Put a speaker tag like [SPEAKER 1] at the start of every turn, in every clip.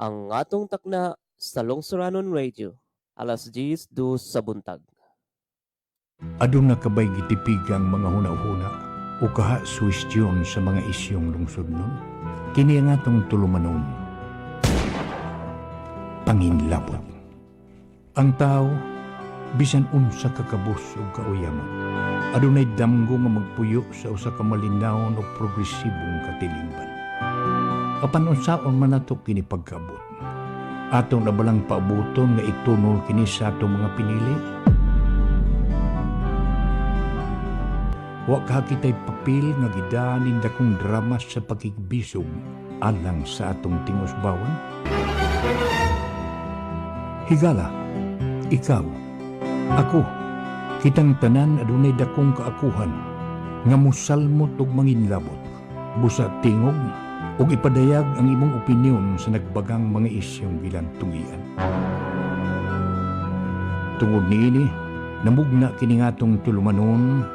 [SPEAKER 1] Ang atong takna sa Lungsuranon Radio, alas 10:02 sa buntag.
[SPEAKER 2] Aduna kabay gitipigang mga hunahuna o kaha suwestyon sa mga isyong lungsod nun. Kini ang atong tulumanon. Panginlabot. Ang tao, bisan unsa kakabus o kauyamon, adunay damgo nga magpuyo sa usa ka malinawon o progresibong katilingban. Apan unsaon man nato kini pagkaabot. Atong nabalang paabuton nga itunol kini sa atong mga pinili. Wa kakitay papel nga gidanin dakong drama sa pakigbisog alang sa atong tingusbawan. Higala, ikaw, ako, kitang tanan adunay dakong kaakuhan nga musalmot og manginlabot, busa tingog ug ipadayag ang imong opinyon sa nagbagang mga isyong gilantungian. Tungod niini, namugna kini nga atong tulumanon.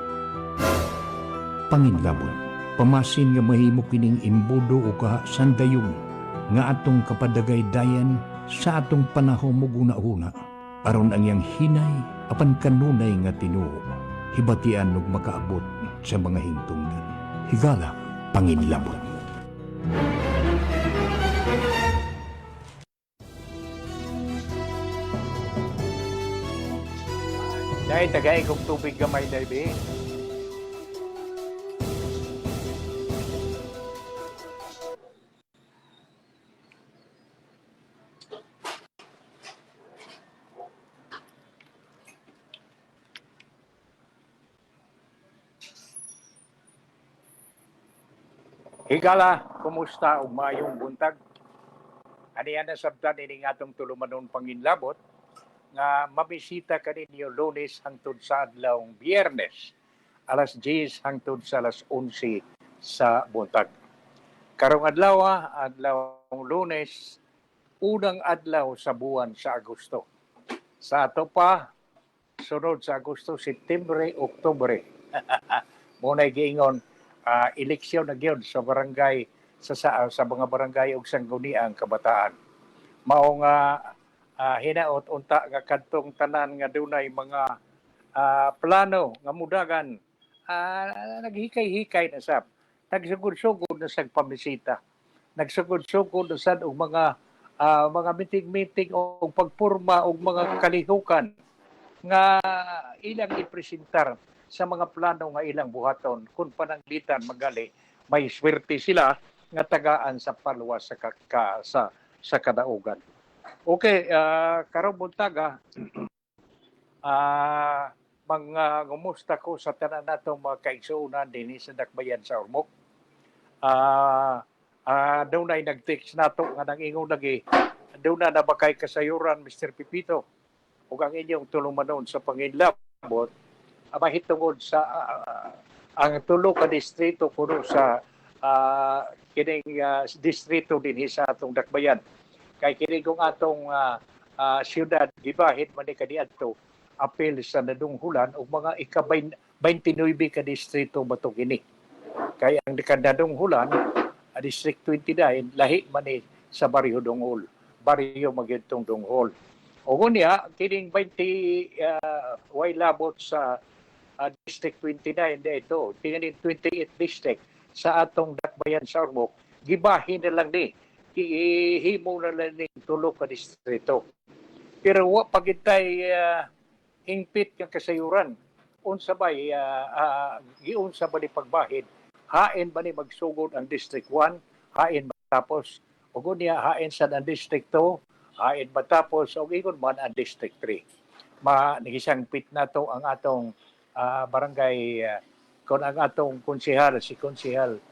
[SPEAKER 2] Panginlabot, pamasin nga mahimo kining imbudo o kasandayon nga atong kapadagay-dayan sa atong panahon mo guna-una aron ang iyang hinay apan kanunay nga tinuo hibatian ug makaabot sa mga hingtungdan. Higala, panginlabot.
[SPEAKER 3] Dahil tagay kong tubig gamay na ibi. Higala, kumusta ug maayong buntag? Aniya na sabtan ini nga atong tulumanon panginlabot nga mabisita kaninyo Lunes hangtod sa adlawng Biyernes, alas 10 hangtod sa alas 11 sa buntag. Karong adlaw, adlawng Lunes, unang adlaw sa buwan sa Agosto. Sa ato pa, sunod sa Agosto, Septembre, Oktubre. Muna'y giingon, eleksyon na gyud sa barangay sa mga barangay ug sangguniang kabataan. Mao nga hinaot unta nga kadtong tanan nga dunay mga plano nga mudagan naghikay-hikay na sab. Nagsugod-sugod na sa pamisita. Nagsugod-sugod na sad og mga meeting-meeting o pagpurma og mga kalihukan nga ilang ipresentar sa mga plano nga ilang buhaton kung pananglitan magali may swerte sila nga tagaan sa paluwas sa kadaugan. Okay, karong buntaga mga gumusta ko sa tanan natong mga kaigsuonan dinhi sa Dakbayan sa Ormoc. Dunay nag-text nato nga nangingon lagi duna na ba kay kasayuran Mr. Pipito ug ang inyong tulumanon sa panginlabot mahitungod sa ang tulo ka distrito puno sa kining distrito dinhi sa atong Dakbayan. Kay kini kung atong siyudad gibahid man ni kaniadto apil sa nadunghulan og mga ika-29 ka distrito bato kini. Kay ang kadunghulan District 29 lahi man ni sa Baryo Dungol, Baryo Magintong Dunghol. O ngunya kining 20 way labot sa District 29 dito, kining 28 district sa atong Dakbayan sa Ormoc, gibahin na lang ni ihimo na lang ni tulo ka distrito. Pero wa pagitay hingpit nga kasayuran. Unsa bay giunsa ba ni pagbahid? Hain ba ni magsugod ang District 1? Hain ba tapos? O gunya hain sa ang District 2? Hain ba tapos? O ingon man ang District 3? Nagisangpit na to ang atong barangay kung ang atong konsehal, si Konsehal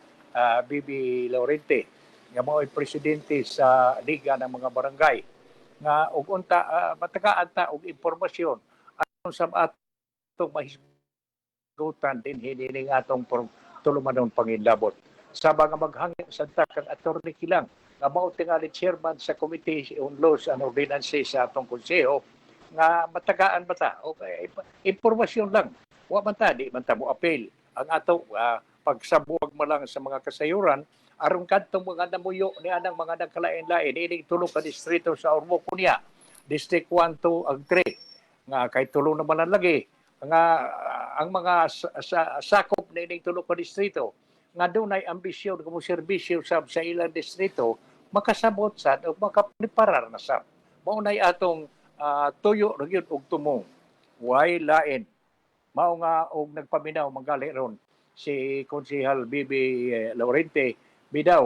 [SPEAKER 3] Bibi Laurente, nga mao'y presidente sa Liga ng mga Barangay, nga og unta matagaan ta og impormasyon aron sa atong mahisgutan din hinining atong tulumanon panginlabot. Sa mga maghangin sa kang Attorney Kilang, nga mao tingali chairman sa Committee on Laws and Ordinances sa atong konseho, nga matagaan ba ta? Okay, impormasyon lang. Wa man ta, di man ta mo apel. Ang ato pagsabuag mo lang sa mga kasayuran aron kadtong mga namuyo ni anang mga nagkalain-lain ining tulo ka distrito sa Ormoc kunya. District 1, 2, ag 3 nga kay tulo naman ang lagi nga ang mga sakop na ining tulo ka distrito nga dunay ambisyon kamo serbisyo sa ilang distrito makasabot sad o makapreparar na sad. Mao nay atong tuyo ra gyud og tumong. Way lain. Mao nga og nagpaminaw manggali ron si Konsehal Bibi Laurente bidaw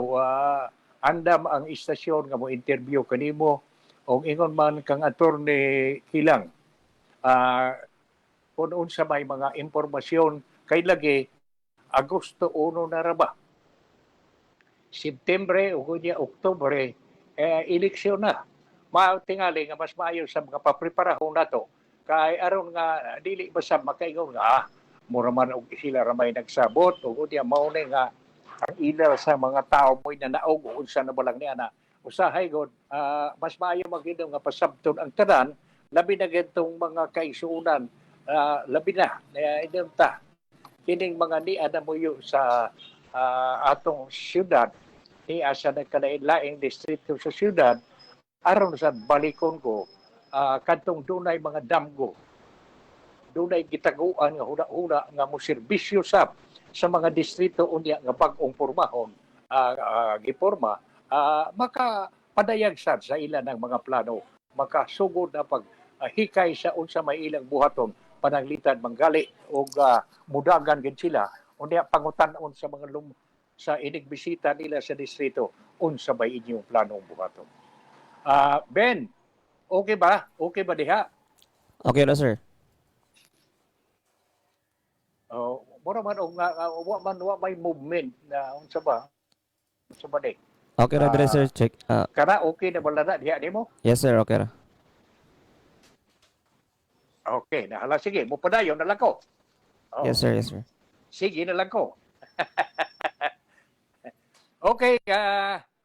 [SPEAKER 3] andam ang istasyon nga mo interview kanimo og ingon man kang attorney Kilang kung unsa may mga impormasyon kay lagi Agosto 1 na ra ba Septembre o kunya Oktubre eleksyon na mao tingali nga mas maayo sa mga papreparahon nato kay aron nga dili basta makaingon nga mura man og sila ra may nagsabot ug unya mao ni nga ang ila sa mga tao mo'y nanaog o unsa na balang niya na usahay god mas maayo maghinom nga pasabton ang tanan labi na gitong mga kaisunan labi na idem ta kining mga niya na muyo sa atong syudad ni asa nagkalain-laing distrito sa syudad aron sa balikon ko kadtong dunay mga damgo dunay gitaguan nga huna-huna nga mo serbisyo sa mga distrito unya nga bag-ong pormahon giporma makapadayag sad sa ilan ng mga plano makasugod na pag hikay sa unsa may ilang buhaton pananglitan manggali og mudagan gid sila unya pangutan-on sa mga sa inig bisita nila sa distrito unsa may inyong planong buhaton. Ben, okay ba? Okay ba diha?
[SPEAKER 1] Okay na, sir.
[SPEAKER 3] Mura man og wa may movement na unsa ba? Unsa ba di?
[SPEAKER 1] Okay na, dire, sir. Check.
[SPEAKER 3] Kana okay na bala na diha nimo?
[SPEAKER 1] Yes, sir. Okay ra.
[SPEAKER 3] Okay, nahala sige, mo padayon na lang ko.
[SPEAKER 1] Yes, sir. Yes, sir.
[SPEAKER 3] Sige na lang ko. Okay,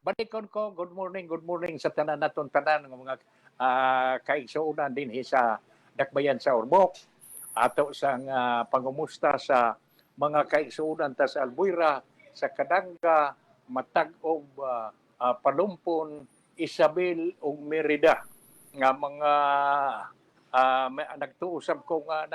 [SPEAKER 3] balikon ko. Good morning sa tanan naton tanan ng mga kaigsuonan din sa dakbayan sa Ormoc. Ato sang pangumusta sa mga kaigsuonan ta sa Albuera, sa Kadanga, Matag og Palumpon, Isabel ug Merida nga mga nagtuusab ko nga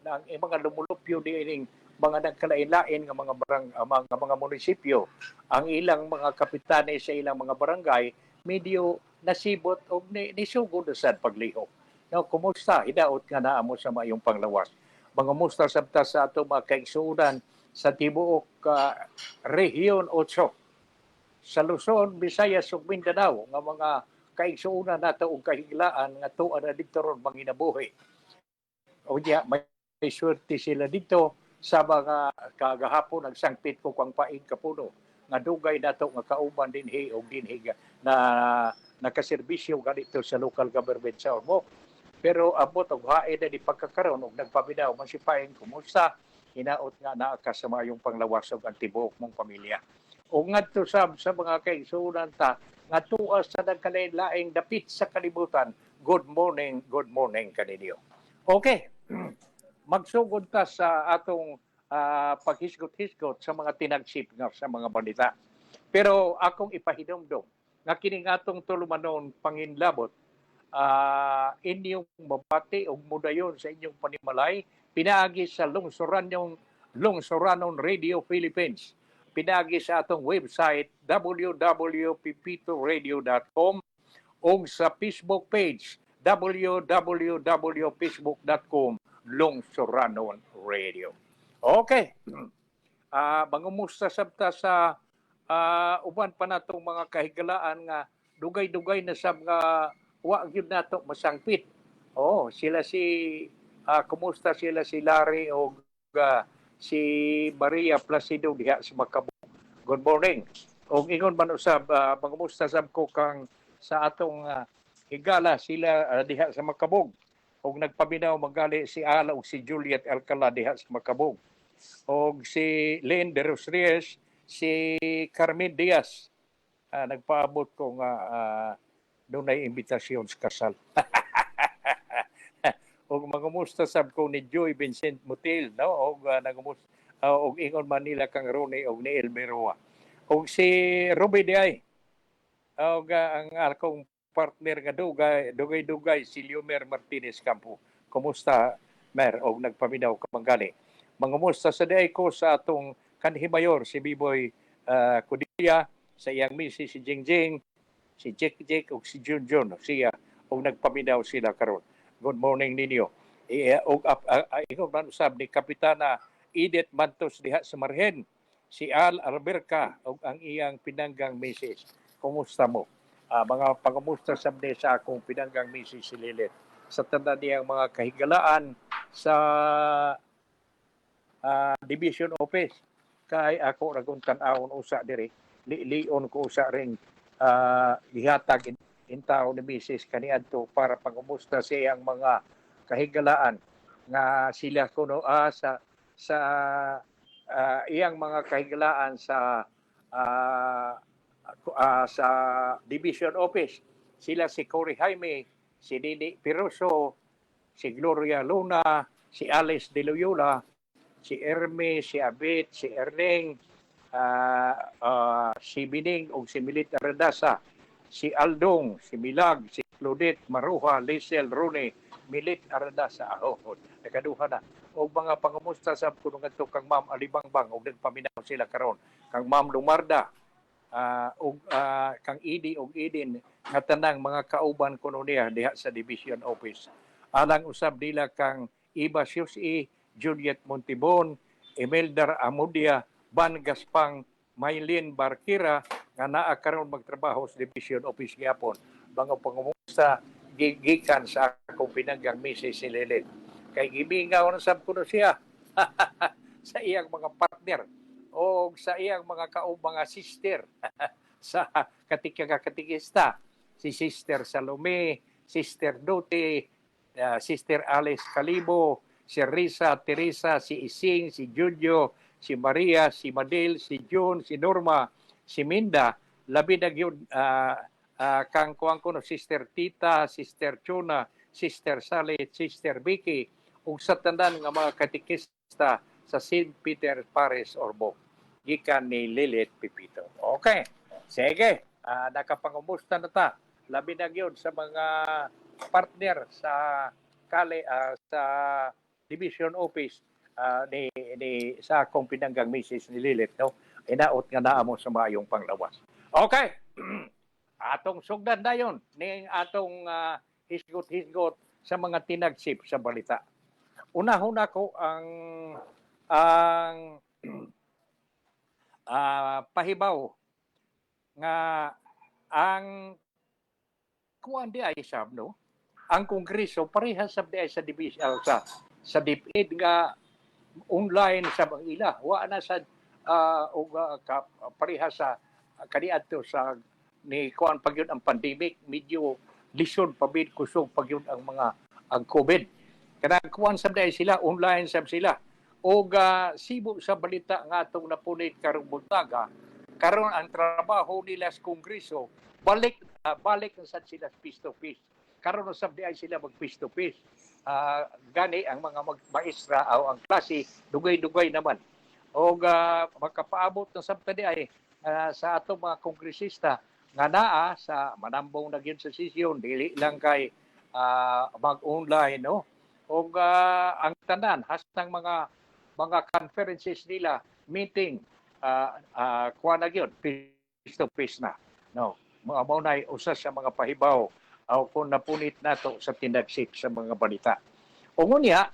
[SPEAKER 3] ang mga lumulupyo diining mga nagkalain-lain nga mga munisipyo ang ilang mga kapitanes sa ilang mga barangay medyo nasibot og nisugod sad paglihok. Now, kumusta? Hidaot nga naa mo sa mayong panglawas. Mga musta sabta sa ato mga kaigsuonan sa tibuok Rehiyon 8 sa Luzon, Visayas ug Mindanao nga mga kaigsuonan nato og kahiglaan nga tuwa na dito ron manginabuhi. O diya, may swerte sila dito sa mga kagahapon nagsangpit ko kang paig kapuno nga dugay nato nga kauban dinhi og dinhi na nakaserbisyo ganito sa local government sa Ormoc. Pero abot og hae na di pagkakaroon og nagpaminaw man si paing kumusta hinaot nga naa ka sa mayong panglawas og ang tibuok mong pamilya. O ngadto sa mga kaigsuonan ta nga tuwa sa nagkalain-laing dapit sa kalibutan. Good morning kaninyo. Okay. Magsugod ta sa atong paghisgot-hisgot sa mga tinagsip nga sa mga balita. Pero akong ipahinomdom nga kining atong tulumanon panginlabot inyong mabati o mudayon sa inyong panimalay pinaagi sa Lungsuranon Radio Philippines. Pinaagi sa atong website www.pipitoradio.com o sa Facebook page www.facebook.com Lungsuranon Radio. Okay. Mangumusta sabta sa uban pa natong mga kahigalaan nga dugay-dugay na sab nga wa gyud nato masangpit. Sila kumusta sila si Larry o si Maria Placido diha sa Macabug. Good morning. Og ingon man usab mangumusta sab ko kang sa atong higala sila diha sa Macabug. Og nagpaminaw magali si Ala ug si Juliet Alcala diha sa Macabug. Og si Len de Rosries, si Carmen Diaz. Nagpaabot ko nga dunay imbitasyon sa kasal. Og mangumusta sab ko ni Joy Vincent Mutil, no? Og nagumusta og ingon man nila kang Ronnie og ni Elmeroa. Og si Ruby Diay, og ang akong partner nga dugay si Leomer Martinez Campo. Kumusta, Mer? Og nagpaminaw ka manggali. Mangumusta sa day ko sa atong kanhimayor, si Biboy Kudiya, sa iyang misi si Jingjing, si Jek ug si Junjun. Siya, og nagpaminaw sila karon. Good morning ninyo. Og ingon man usab ni Kapitana Edith Mantos diha sa Marhen, si Al Alberca ug ang iyang pinanggang misis. Kumusta mo? Mga pangumusta sabde sa akong pinanggang misis si Lilit. Sa tanda niyang mga kahigalaan sa division office. Kay ako ragon tan-awon usa diri. Lion ko usa ring ihatag intaw ni misis kaniadto para pangumusta sa iyang mga kahigalaan nga sila kuno sa iyang mga kahigalaan sa division office. Sila si Cory Jaime, si Didi Piroso, si Gloria Luna, si Alice De Loyola, si Erme, si Abit, si Erling, si Bining o si Milit Aradasa, si Aldong, si Milag, si Claudette Maruha, Lisel Rune, Milit Aradasa. Nakaduha na. O mga pangumusta sa kuno ngadto kang Ma'am Alibangbang og nagpaminaw sila karon. Kang Ma'am Lumarda, kang Idi og Idin nga tanang mga kauban kuno niya diha sa division office. Alang usab nila kang Iba Siusi, Juliet Montibon, Imelda Amudia, Van Gaspang, Maylin Barkira nga naa karon magtrabaho sa division office gyapon. Mga pangumusta gigikan sa akong pinanggang misis si Lilit. Kay gibingaw na sab kuno siya sa iyang mga partner o sa iyang mga mga sister sa katikista, si Sister Salome, Sister Dote, Sister Alice Calibo, si Risa, Teresa, si Ising, si Junjo, si Maria, si Madel, si June, si Norma, si Minda, labi na gyud kang kuang kuno Sister Tita, Sister Chuna, Sister Sally, Sister Vicky, ug sa tandan nga mga katikista sa St. Peter Paris Orbo. Gikan ni Lilit Pipito. Okay. Sige. Nakapangumusta na ta. Labi na gyud sa mga partner sa sa division office ni sa akong pinanggang misis ni Lilit, no? Inaot nga naa mo sa mayong panglawas. Okay. Atong sugdan dayon ning atong hisgot-hisgot sa mga tinagsip sa balita. Una-una ko ang pahibaw nga ang kuan di ay sab, no? Ang Kongreso parehas sab di ay sa division sa DepEd nga online sa ila wa na sa parehas sa kaniadto sa ni kuan pagyud ang pandemic, medyo lisod pabid kusog pagyud ang COVID. Kanang kuan sab di sila online sab sila. Og sibo sa balita nga atong napunit karong buntaga, karon ang trabaho nila sa Kongreso balik na sad sila face to face. Karon usab di ay sila mag face to face. Gani ang mga maestra o ang klase dugay-dugay naman. Og makapaabot na sabta di ay sa atong mga kongresista nga naa sa manambong na gyud sa sesyon, dili lang kay mag-online, no? Og ang tanan hastang mga conferences nila, meeting, kuha na yun, face to face na. No, mga maunay usa sa mga pahibaw o kung napunit nato sa tinagsip sa mga balita. O ngunya,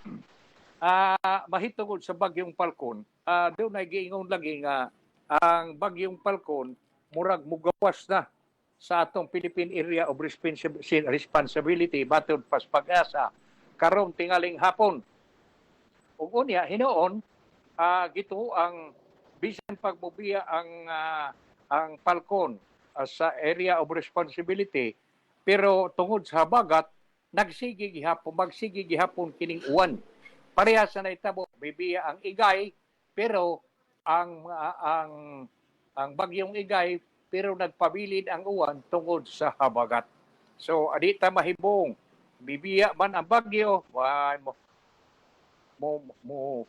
[SPEAKER 3] mahitungod sa Bagyong Falcon, doon ay giingon lagi nga ang Bagyong Falcon murag mugawas na sa atong Philippine Area of Responsibility batud pas pag-asa karon tingaling hapon. Ug unya hinuon gito ang bisan pagmobiya ang Falcon sa area of responsibility, pero tungod sa bagat magsige gihapon kining uwan. Parehas na itabo bibiya ang Igay, pero ang bagyong Igay pero nagpabilid ang uwan tungod sa habagat. So adita mahibong bibiya man ang bagyo, mo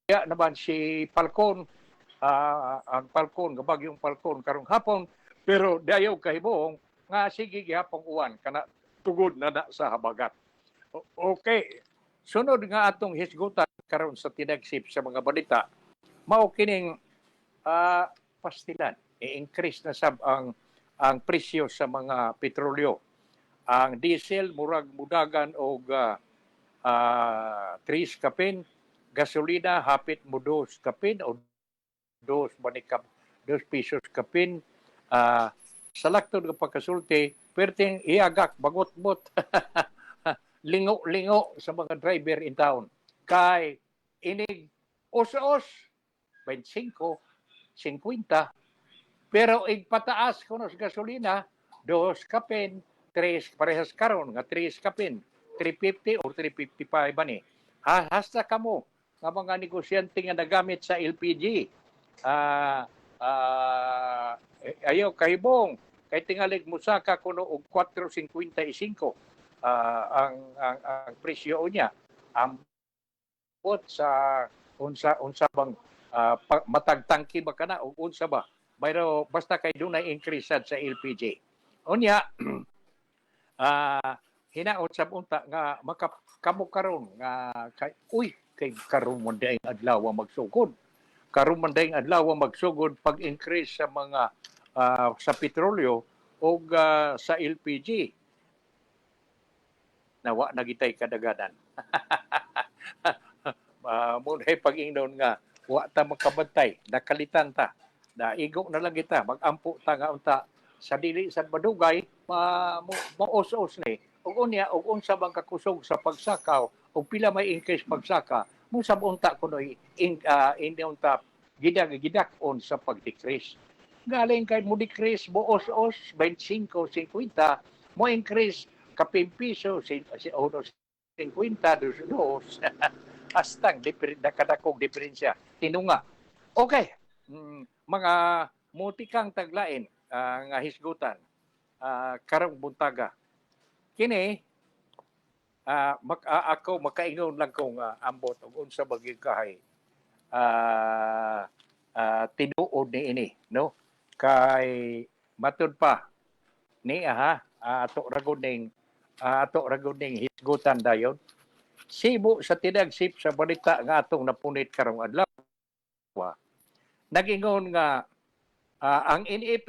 [SPEAKER 3] naman si Falcon ang Falcon, bagyong Falcon karong hapon, pero dayaw kahibong nga sige gihapong uwan kana tugod na sa habagat. Okay. Sunod nga atong hisgutan karon sa tinagsip sa mga balita, mao kining pastilan. I-increase na sab ang presyo sa mga petrolyo. Ang diesel murag mudagan og 3 kapin, gasolina hapit mo 2 kapin o 2 pesos kapin. Sa laktod nga pagkasulti, perting iagak bagot-bot. Lingo-lingo sa mga driver in town. Kay inig os-os 25, 50. Pero igpataas kuno sa gasolina 2 kapin, 3 parehas karon nga 3 kapin, 350 or 355 ba ni. Hasta kamo nga mga negosyante nga nagamit sa LPG. Ayaw kahibong kay tingalig musaka kuno og 4.55 ang presyo niya. Ang bot sa unsa bang matagtangki ba kana o unsa ba, pero basta kay dunay increase sa LPG unya. Hinaot sa unta nga makamo karon nga kay karon man daing adlaw magsugod, karon man daing adlaw magsugod pag increase sa mga sa petrolyo o sa LPG. Nawa nagitay kadaganan. Munay pag-ingnon nga wa ta makabantay, nakalitan ta. Daigo na lang kita, magampo ta nga unta sa dili sa madugay, maos-os ni. Ug unya ug unsa bang kakusog sa pagsakaw ug pila may increase pagsaka, mo sabunta kuno unta gidak-on sa pag-decrease. Galing kay mo decrease buos-os 25, 50, mo increase kapin piso, 50, 2. Astang nakadakog diferensya. Tinunga. Okay. Mga mutikang taglain nga hisgutan karong buntaga. Kini ako makaingon lang kung ambot og unsa bagay kahay tinuod ni ini, no? Kay matud pa ni ato ragoning hisgutan dayon. Sibo sa tinagsip sa balita nga atong napunit karong adlaw. Nagingon nga ang NEP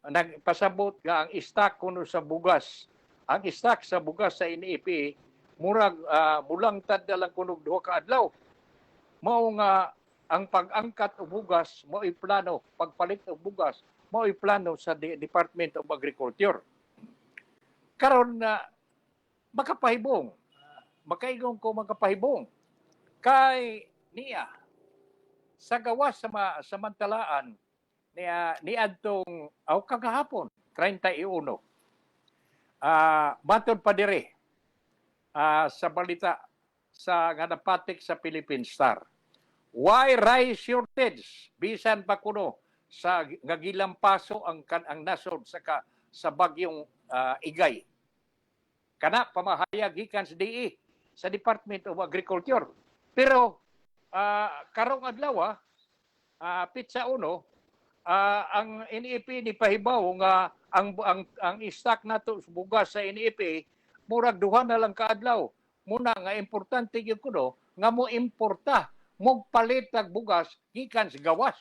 [SPEAKER 3] nagpasabot nga ang stock kuno sa bugas. Ang stock sa bugas sa NEP murag mulangtad na lang kuno 2 ka adlaw. Mao nga ang pag-angkat og bugas mao plano, pagpalit og bugas mao plano sa Department of Agriculture. Karon na makapahibong, makaingon ko makapahibong kay niya sa gawas sa samantalaan niadtong kagahapon 31 matod pa dire sa balita sa nga napatik sa Philippine Star. Why rice shortage bisan pa kuno sa nga gilampaso ang nasod sa bagyong Igay. Kana pamahayag gikan sa DE sa Department of Agriculture. Pero karong adlaw pitsa uno ang NEP ni pahibaw nga ang stock nato sa bugas sa NEP murag 2 na lang kaadlaw. Muna nga importante gyud kuno nga mo importa, mo palit og bugas gikan sa gawas.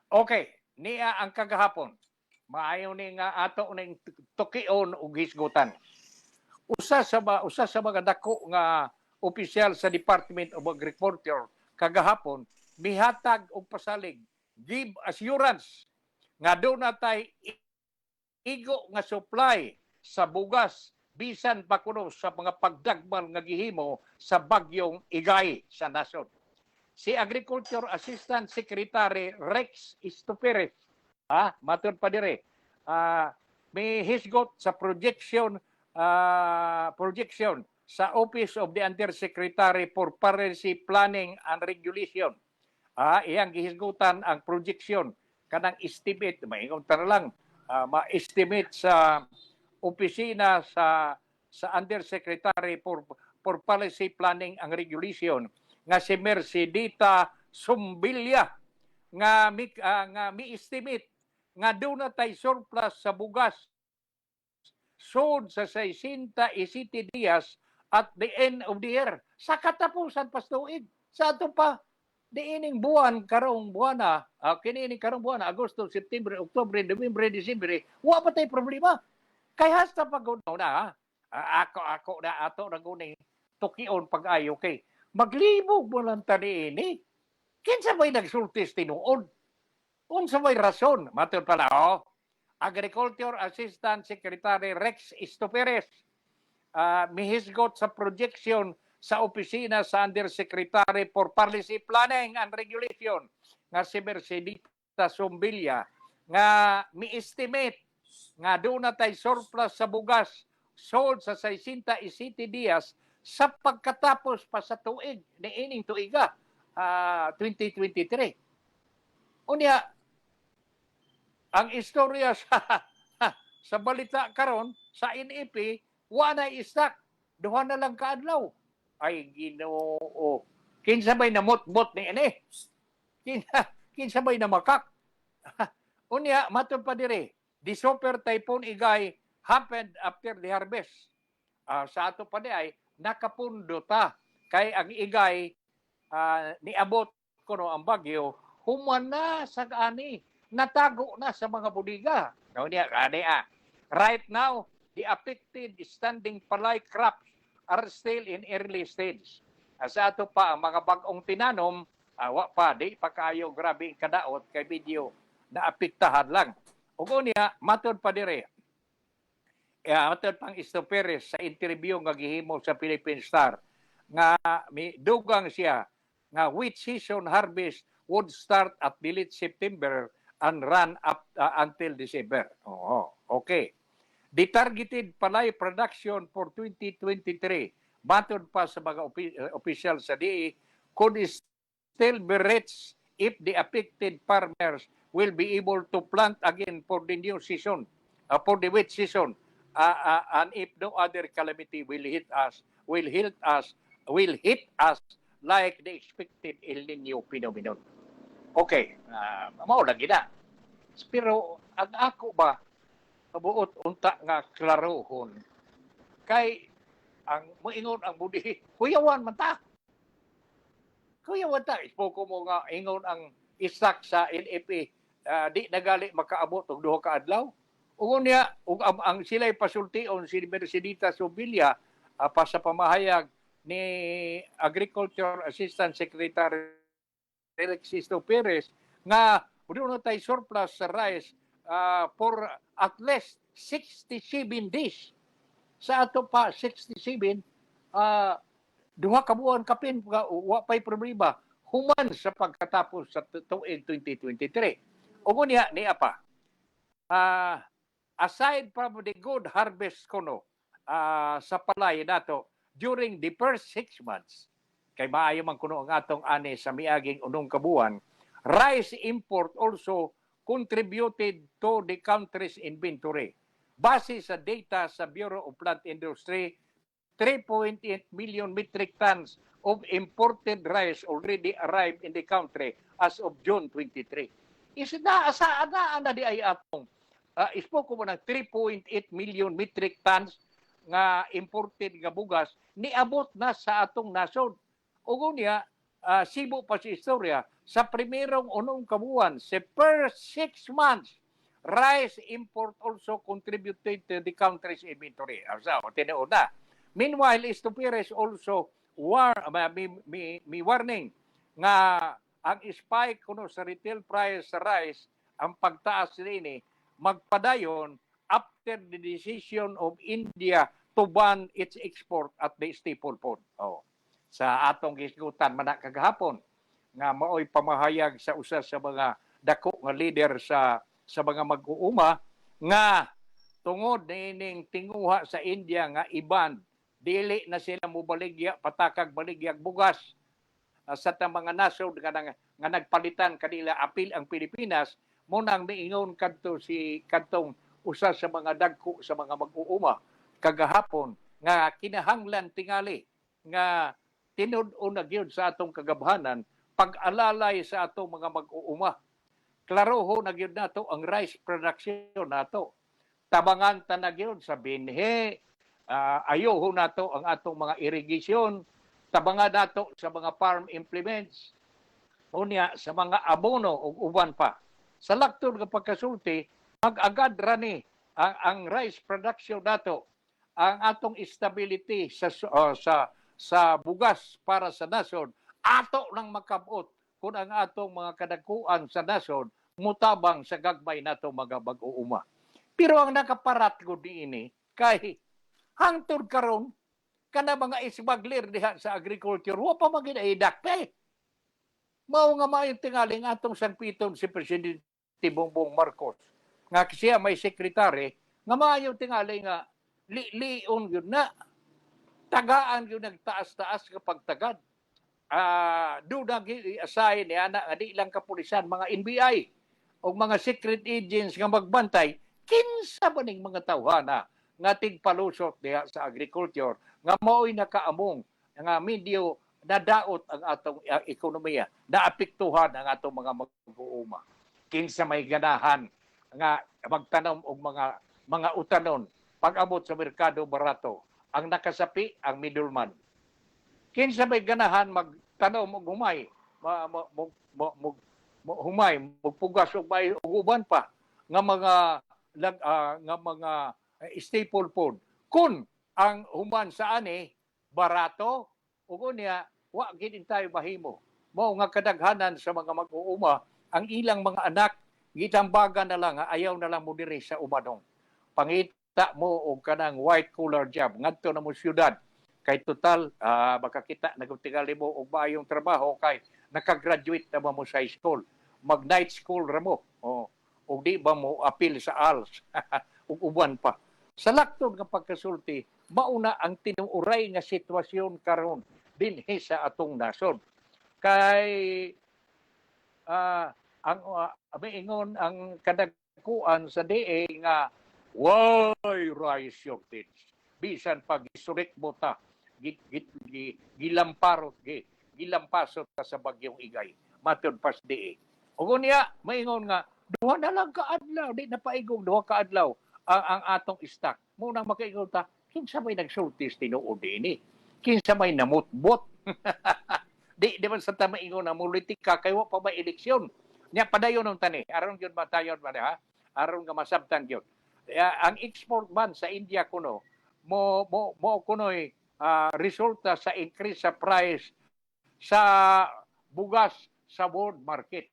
[SPEAKER 3] Okay, niya ang kagahapon. Maayo ni nga ato ning tukion og hisgutan. Usa sa mga dako nga opisyal sa Department of Agriculture kagahapon mihatag og pasalig, give assurance nga do natay igo nga supply sa bugas bisan pa kuno sa mga pagdagmal nga gihimo sa bagyong Igay sa nasod. Si Agriculture Assistant Secretary Rex Estupires matud pa dire may hisgot sa projection sa Office of the Undersecretary for Policy Planning and Regulation. Iyang gihisgutan ang projection kanang estimate, maingon ta lang, ma-estimate sa opisina sa Undersecretary for Policy Planning and Regulation nga si Mercedita Sumbilya nga mi-estimate nga doon na tay surplus sa bugas sold sa 60 dias at the end of the year. Sa katapusan pas tuig. Sa ato pa diining buwan karong buwan na kiniining karong buwan na Agosto, September, October, November, December, wa pa tay problema. Kay hasta pag na ako na ato na guning tukion pag-ayo kay maglibog mo lang tani ini. Kinsa may nagsultis tinuod? Unsa may rason? Matod pala, Agriculture Assistant Secretary Rex Estoperes mihisgot sa projection sa opisina sa Undersecretary for Policy Planning and Regulation nga si Mercedita Sombilya nga mi-estimate nga doon na tay surplus sa bugas sold sa 60 dias sa pagkatapos pa sa tuig ni ining tuiga 2023. Unya ang istorya sa balita karon sa NEP wa na istak duha na lang kaadlaw. Ay Ginoo. Kinsa may namot-mot ni ini? Kinsa may namakak? Unya matud pa diri, the super typhoon Igay happened after the harvest. Sa ato pa di ay nakapundo ta kay ang Igay niabot kuno ang bagyo human na sa ani natago na sa mga budiga. Right now, the affected standing palay crops are still in early stage. Sa ato pa, ang mga bagong tinanom, wa pa, di pa kayo grabe ang kadaot kay video na apektahan lang. Ugo niya, matod pa dire. Matod pang Estoperes sa interview nga gihimo sa Philippine Star, nga may dugang siya, nga wheat season harvest would start at late September and run up until December. Okay. The targeted palay production for 2023, batod pa sa mga official sa DE, could still be reached if the affected farmers will be able to plant again for the new season, for the wheat season, and if no other calamity will hit us like the expected El Nino phenomenon. Okay, mao lagi na. Pero ang ako ba kabuot unta nga klarohon kay ang moingon ang budi kuyawan man ta. Kuyawan ta ispoko mo nga ingon ang isak sa NFA di nagali makaabot og duha ka adlaw. Ugon niya ug ang sila'y pasultion si Mercedita Sombilya pa sa pamahayag ni Agriculture Assistant Secretary Rex Estoperes nga doon na tayo surplus sa rice for at least 67 days. Sa ato pa, 67, duha ka buwan kapin, wa pa'y problema, human sa pagkatapos sa tuig 2023. O niya, niya pa, aside from the good harvest kono sa palay nato during the first 6 months, kay maayo man kuno ang atong ani sa miaging unong kabuan, rice import also contributed to the country's inventory. Base sa data sa Bureau of Plant Industry, 3.8 million metric tons of imported rice already arrived in the country as of June 23. Asaan na di ay atong ispoko mo ng 3.8 million metric tons nga imported nga bugas niabot na sa atong nasod. Ugo niya, sibo pa si istorya, sa primerong unong kabuan, sa first 6 months, rice import also contributed to the country's inventory. Tinuod na. Meanwhile, Estoperes also may warning nga ang spike kuno sa retail price sa rice, ang pagtaas nini magpadayon after the decision of India to ban its export at the staple food. Sa atong gisgutan man kagahapon nga maoy pamahayag sa usa sa mga dako nga leader sa mga mag-uuma nga tungod nining tinguha sa India nga iban dili na sila mobaligya patakag baligyag bugas sa mga nasod nga nagpalitan kanila apil ang Pilipinas mo nang miingon kadtong usa sa mga dagko sa mga mag-uuma kagahapon nga kinahanglan tingali nga tinud-o na gyud sa atong kagabhanan pag-alalay sa atong mga mag-uuma. Klaro ho na gyud nato ang rice production nato. Tabangan ta na gyud sa binhi, ayo ho nato ang atong mga irrigation, tabangan nato sa mga farm implements, unya sa mga abono ug uban pa. Sa laktod nga pagkasulti, mag-agad ra ni ang rice production nato, ang atong stability sa bugas para sa nasod, ato nang makabot kung ang atong mga kadakuan sa nasod mutabang sa gagmay nato mga mag-uuma. Pero ang nakaparat ko diini kay hangtod karon kana mga ismagler diha sa agriculture wa pa maginaidakpe. Mao nga maayong tingali nga atong sangpiton si Presidente Bongbong Marcos nga siya may sekretary nga maayong tingali nga lion yun na tagaan yun nagtaas-taas kapag tagad. Do na assign ni ana di lang kapulisan mga NBI o mga secret agents nga magbantay kinsa ba ning mga tawhana nga tigpalusot diha sa agriculture nga mao'y nakaamong nga medyo nadaot ang atong ekonomiya, naapektuhan ang atong mga mag-uuma. Kinsa may ganahan nga magtanom og mga utanon pag-abot sa merkado barato, ang nakasapi ang middleman. Kinsa may ganahan magtanom og humay, humay, magpugas og may uban pa nga mga staple food. Kun ang human sa ani barato ug unya wa gid tayo mahimo. Mao nga kadaghanan sa mga mag-uuma ang ilang mga anak gitambagan na lang ayaw na lang mo diri sa umanong. Pangita mo og kanang white collar job ngadto na mo syudad kay total baka kita nagtingali mo og maayong trabaho kay nakagraduate na ba mo sa high school. Mag night school ra mo. O di ba mo appeal sa ALS ug uban pa. Sa laktod nga pagkasulti, mauna ang tinuuray nga sitwasyon karon dinhi sa atong nasod. Kay ang ingon ang kadagkuan sa DA nga why rice shortage. Bisan pag isurik mo ta, gilampasot ta sa bagyong Igay. Matod pas DA. O niya, maingon nga, duha na lang kaadlaw, di na paigong duha kaadlaw ang atong stock. Muna makaingon ta, kinsa may nagsultis tinuod ini? Kinsa may namutbot? Di man sa tama ingon na politika kay wa pa may eleksyon. Nya padayon ng tani, aron gyud matayon ba ha? Aron nga masabtan gyud. Ang export ban sa India kuno mo kunoy resulta sa increase sa price sa bugas sa world market.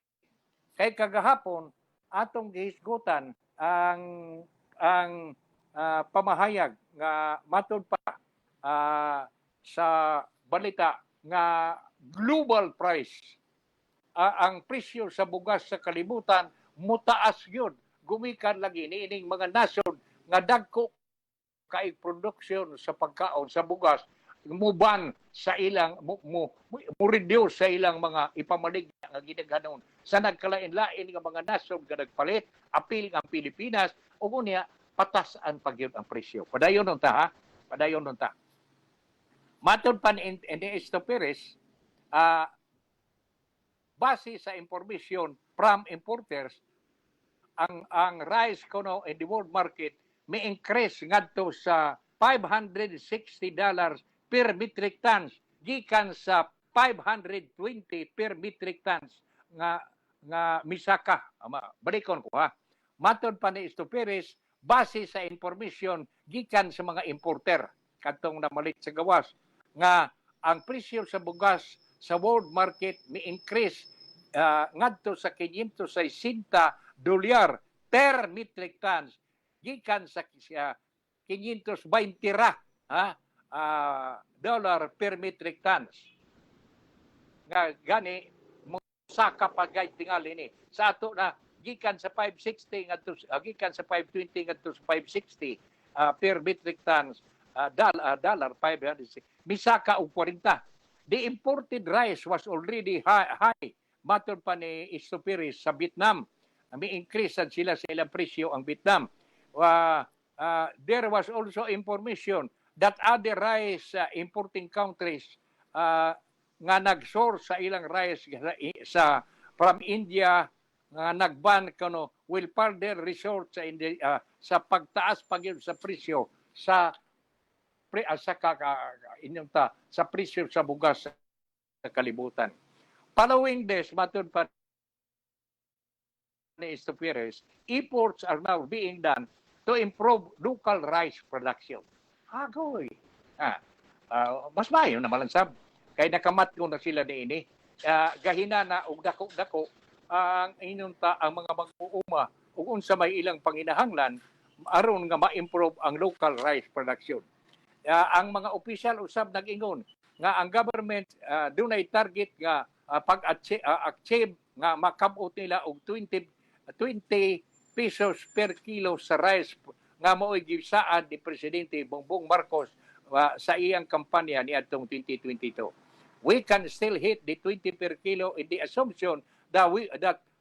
[SPEAKER 3] Kay kagahapon atong gihisgutan ang pamahayag nga matud pa sa balita nga global price ang presyo sa bugas sa kalibutan mutaas gyud gumikan lagi niining mga nasod nga dagko kay production sa pagkaon sa bugas muban sa ilang mo reduce sa ilang mga ipamaligya nga ginaghanon sa nagkalain-lain nga mga nasod nga nagpalit apil ang Pilipinas ug unya patasan pagyud ang presyo. Padayon nun ta ha. Padayon nun ta. Matod pa ni Ernesto Perez, base sa information from importers, ang rice kuno in the world market may increase ngadto sa $560 per metric tons gikan sa 520 per metric tons nga misaka. Balikon ko ha. Matod pa ni Ernesto Perez, base sa information gikan sa mga importer kadtong namalit sa gawas nga ang presyo sa bugas sa world market may increase ngadto sa $560 per metric tons gikan sa 520 ra dollar per metric tons. Nga gani mo saka pagay tingali ni sa ato na gikan sa 560 ngadto gikan sa 520 ngadto sa 560 per metric tons dollar 560 misaka og 40. The imported rice was already high matod pa ni Istopiris sa Vietnam. May increase sila sa ilang presyo ang Vietnam. There was also information that other rice importing countries nga nag-source sa ilang rice sa from India nga nagban kano will further resort sa sa pagtaas pagyud sa presyo sa sa presyo sa bugas sa kalibutan. Following this, matud pa ni Estoperes, efforts are now being done to improve local rice production. Agoy. Mas maayo naman lang sab. Kay nakamat ko na sila niini. Gahina na og dako-dako ang inunta ang mga mag-uuma ug unsa may ilang panginahanglan aron nga ma-improve ang local rice production. Ang mga opisyal usab nag-ingon nga ang government dunay target nga pag-achieve nga makabot nila og 20 pesos per kilo sa rice nga mao'y gisaad ni Presidente Bongbong Marcos sa iyang kampanya niadtong 2022. We can still hit the 20 per kilo in the assumption that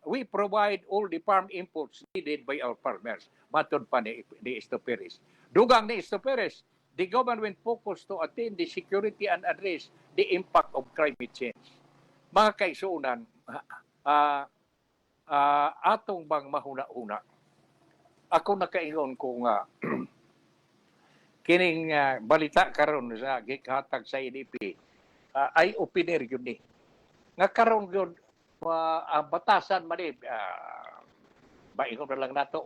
[SPEAKER 3] we provide all the farm inputs needed by our farmers. Matod pa ni Estoperes. Dugang ni Estoperes, the government focused to attain the security and address the impact of climate change. Mga kaisuunan, atong bang mahuna-una. Ako nakaingon ko nga kining balita karon sa gikhatag sa IDP ay opiner yun ni. Nga karon yun, batasan man eh, baingon na lang nato,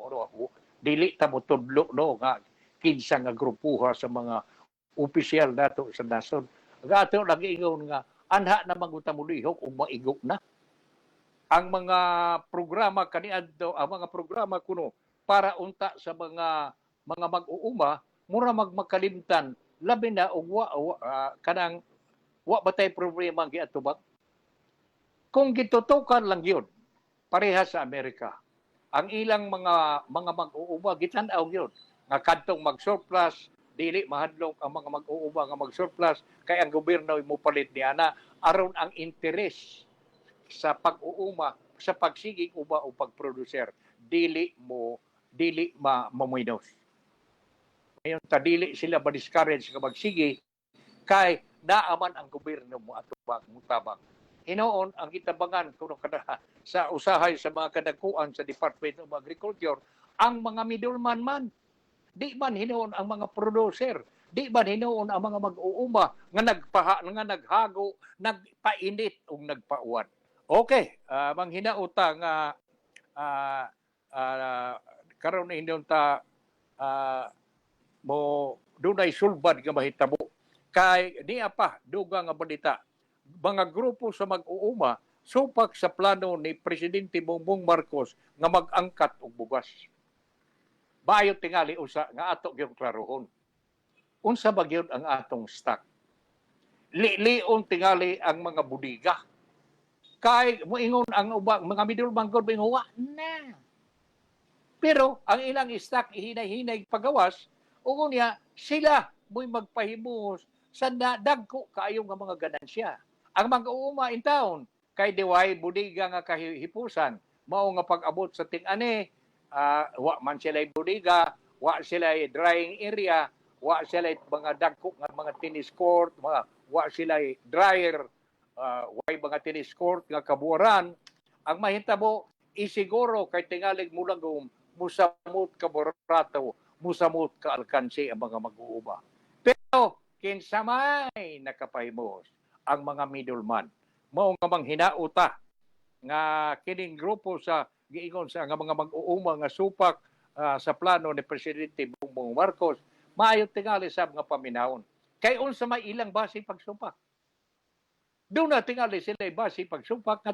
[SPEAKER 3] dili ta mo tudlo no, nga kinsa nga grupuha sa mga opisyal nato sa nasod. Nga ato lagi ingon nga, anha na mangutamulihok o maigok na. Ang mga programa kaniadto, ang mga programa kuno para unta sa mga mag-uuma mura magmakalimtan labi na og kanang wa batay problema ang giatubang. Kung gitutukan lang yun pareha sa Amerika, ang ilang mga mag-uuma gitan-aw yun nga kadtong mag-surplus dili mahadlok ang mga mag-uuma nga mag-surplus kay ang gobyerno mo palit niana aron ang interes sa pag-uuma sa pagsigig uba o pagproducer dili mamuinos. Ngayon dili sila ma-discourage nga magsige kay naaman ang gobyerno mo atubang mutabang. Hinoon ang gitabangan kuno kada sa usahay sa mga kadakuan sa Department of Agriculture ang mga middleman man. Di man hinoon ang mga producer, di man hinoon ang mga mag-uuma nga naghago, nagpainit ug nagpauwan. Okay, manghinauta nga karon na hinoon ta mo dunay sulbad nga mahitabo kay niya pa dugang nga balita mga grupo sa mag-uuma supak sa plano ni Presidente Bongbong Marcos nga mag-angkat og bugas. Bayo tingali usa nga ato gyud klarohon. Unsa ba gyud ang atong stock? Lion tingali ang mga budiga. Kay moingon ang ubang mga middleman god binhuwa na. Pero ang ilang stock ihinay-hinay pagawas ug unya sila mo'y magpahimos sa dagko kaayo nga mga ganansya. Ang mag-uuma in town kay diway budiga nga kahipusan mao nga pag-abot sa ting-ani wa man sila budiga, wa sila drying area, wa sila mga dagko nga mga tennis court, wa sila dryer, way mga tennis court nga kabuoran. Ang mahitabo isiguro kay tingalig mulagom musamot ka borato, musamot ka alkansi ang mga mag-uuma. Pero kinsamay nakapahimos ang mga middleman. Mao nga manghinauta nga kining grupo sa giingon sa nga mga mag-uuma nga supak sa plano ni Presidente Bongbong Marcos, maayo tingali sab nga paminawon. Kay unsa may ilang base pagsupak. Doon na tingali sila base pagsupak nga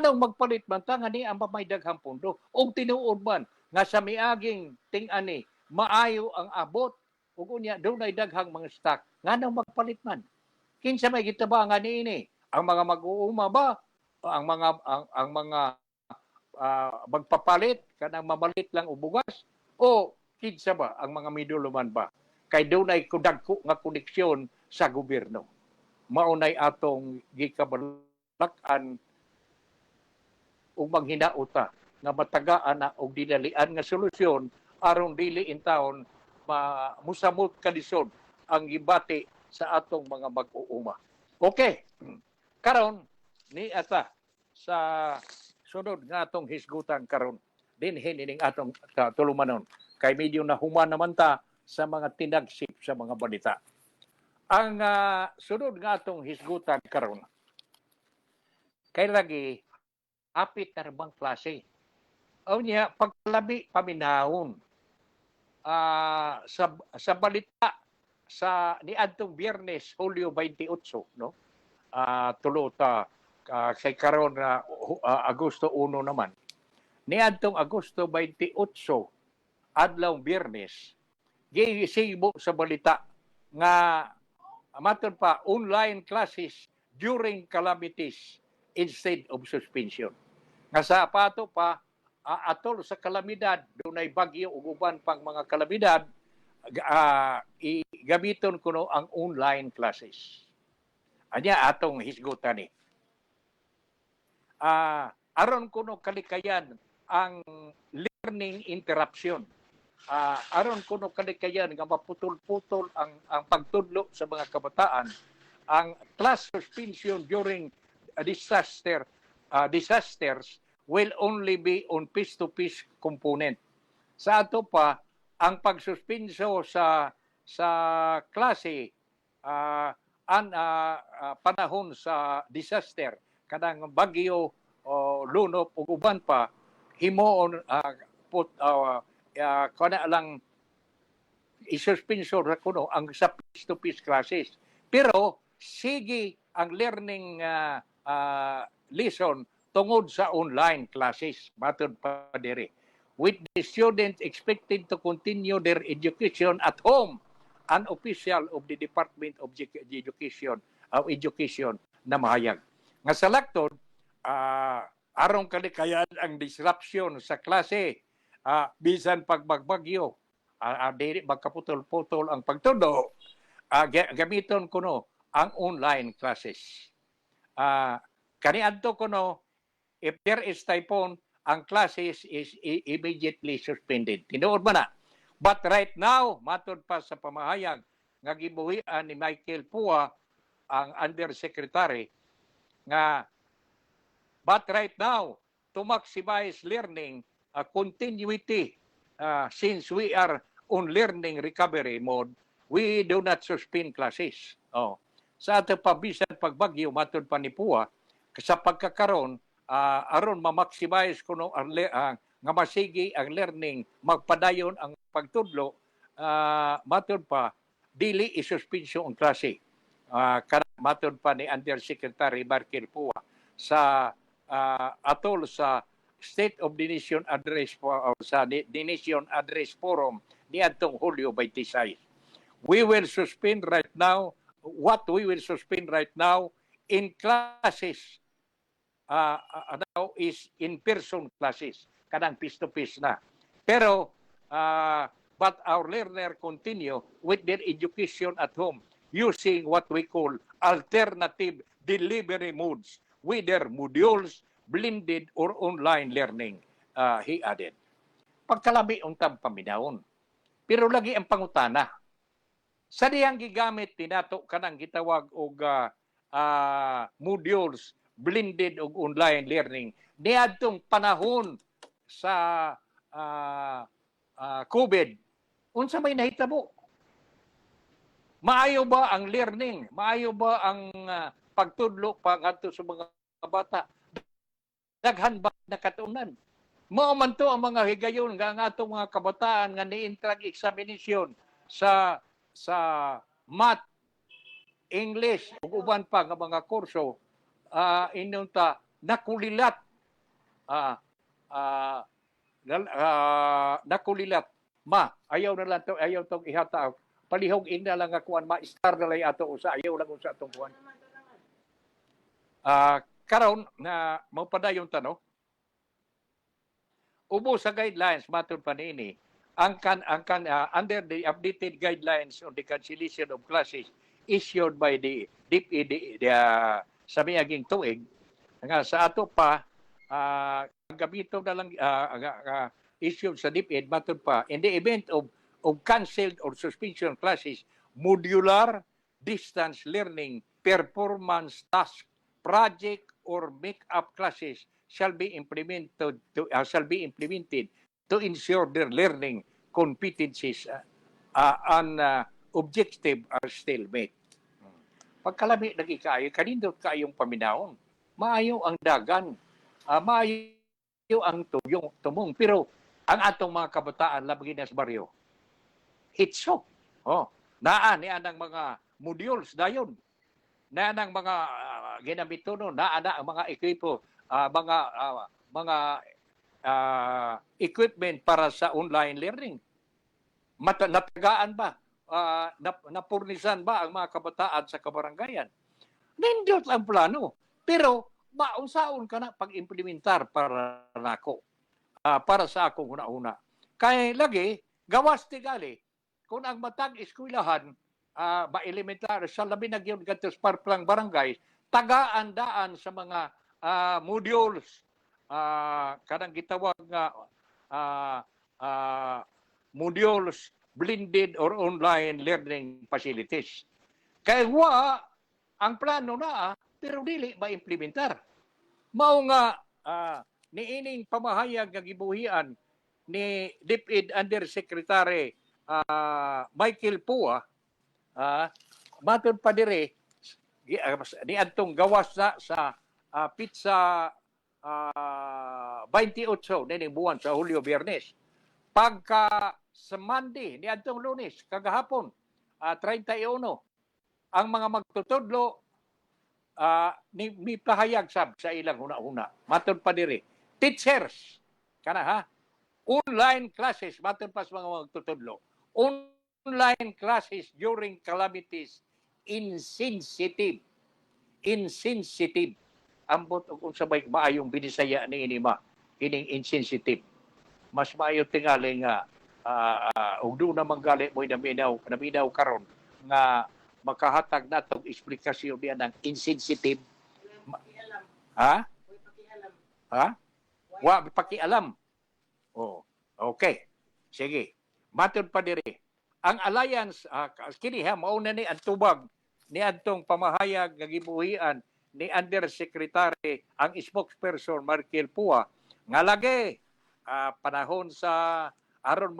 [SPEAKER 3] nang magpalit man ta nga ni ang may daghang pundo og tinuod man nga sa miaging ting-ani maayo ang abot ug unya doon ay daghang mga stock nga nang magpalit man. Kinsa may gitabangan niini? Ang mga mag-uuma ba? Ang mga magpapalit kanang mamalit lang og bugas o kinsa ba ang mga middleman ba? Kay dunay kudagko nga koneksyon sa gobyerno. Maunay atong gikabalakan ug manghinauta nga matagaan na og dinalian nga solusyon aron dili in taon musamot kadisod ang gibati sa atong mga mag-uuma. Okay. Karon ni ata sa sunod nga atong hisgutan karon dinhin ining atong tulumanon kay medyo nahuman naman ta sa mga tinagsip sa mga balita. Ang sunod nga atong hisgutan karon kay lagi apit na bang klase. O niya paglabi paminahon sa balita sa niadtong Biyernes Hulyo 28 no. Tulo ta kay karon na Agosto 1 naman. Niadtong Agosto 28 adlaw Biyernes gisibo sa balita nga matud pa online classes during calamities instead of suspension. Nga sa pato pa atol sa kalamidad dunay bagyo ug uban pang mga kalamidad gamiton kuno ang online classes. Anya atong hisgutan ni. Aron kuno kalikayan ang learning interruption. Aron kuno kalikayan nga maputol-putol ang pagtudlo sa mga kabataan, ang class suspension during disasters will only be on piece-to-piece component. Sa ato pa, ang pagsuspenso sa klase panahon sa disaster, kanang bagyo o lunop ug uban pa, himuon kana lang isuspenso ra kuno ang sa piece-to-piece classes. Pero sige ang learning lesson tungod sa online classes matud pa diri, with the students expected to continue their education at home, an official of the Department of Education na mahayag. Nga sa laktod, aron kalikayan ang disruption sa klase, bisan pagbagbagyo, dili magkaputol-putol ang pagtudo, gamiton kuno ang online classes. Kaniadto kuno, if there is typhoon, ang classes is immediately suspended. Tinuod man na. But right now, matod pa sa pamahayag nga gibuhian ni Michael Pua, ang Undersecretary, nga but right now, to maximize learning continuity, since we are on learning recovery mode, we do not suspend classes. Sa ato pabisan pagbagyo, matod pa ni Pua, sa pagkakaroon, aron ma-maximize kuno nga masigi ang learning, magpadayon ang pagtudlo, matod pa dili isuspensyon ang klase. Matod pa ni Undersecretary Michael Pua sa atol sa State of the Nation Address sa The Nation Address Forum niadtong Hulyo 26. We will suspend right now in classes is in-person classes, kanang face-to-face na. Pero, but our learner continue with their education at home using what we call alternative delivery modes, whether modules, blended, or online learning, he added. Pagkalami untang paminahon. Pero lagi ang pangutana. Sa diyang gigamit tinato kanang gitawag og modules, blended og online learning niadtong panahon sa COVID, unsa may nahitabo? Maayo ba ang learning? Maayo ba ang pagtudlo ngadto sa mga bata? Daghan ba nakatunan? Mao man to ang mga higayon nga atong mga kabataan nga ni-intrag examination sa math, English ug uban pa nga mga kurso, inunta nakulilat, nakulilat. Ayaw na lang to, ayaw tong ihata. Palihog ina lang nga kuan, ma-star na lang ato usa, ayaw lang usa tong kuan. Karon na mapadayon tanong. Ubo sa guidelines matud pa niini, under the updated guidelines on the cancellation of classes issued by the DepEd sa miaging tuig, nga sa ato pa gamiton na lang issued sa DepEd matud pa, in the event of canceled or suspension classes, modular distance learning performance task project or make-up classes shall be implemented to ensure their learning competencies and objective are still met. Pagkalami lagi kayo, kanindot kayong paminahon. Maayo ang dagan, maayo ang tumong. Pero ang atong mga kabataan labagi na sa baryo, hitso. Naa ni anang mga modules dayon. Naa nang mga ginamito no, naa ang mga equipo, mga equipment para sa online learning. Natagaan ba? Napurnisan ba ang mga kabataan sa kabarangayan? Nindot ang plano. Pero maunsaon ka na pag-implementar para nako. Para sa akong una-una. Kaya lagi, gawas tigali, kung ang matag eskwelahan, ba-elementar, sa labi na gyud gantos parplang barangay, tagaan-daan sa mga modules, kanang gitawag nga modules, blended or online learning facilities. Kaya ang plano na, pero dili ma-implementar. Mao nga, niining pamahayag nga gibuhian ni DepEd Undersecretary Michael Pua, matod pa dire, ni antong gawas na sa pizza 28 nining buwan sa Hulyo Biyernes. Pagka sa Monday, ni antong Lunes, kagahapon, 31, ang mga magtutudlo, ni pahayag sa ilang una-una. Matod pa dire, teachers, online classes, matod pa sa mga magtutudlo, online classes during calamities, insensitive. Ambot kung sabay maayong binisaya ni inima, ining insensitive. Mas maayo tingali nga, ug do na manggali mo'y naminaw karon nga makahatag natong eksplikasyon diyan ng insensitive. Wa pakialam. Okay. Sige. Matod pa diri. Ang alliance kini mao na ni ang tubag ni adtong pamahayag nga gibuhian ni Undersecretary ang spokesperson Michael Pua nga lagi panahon sa aron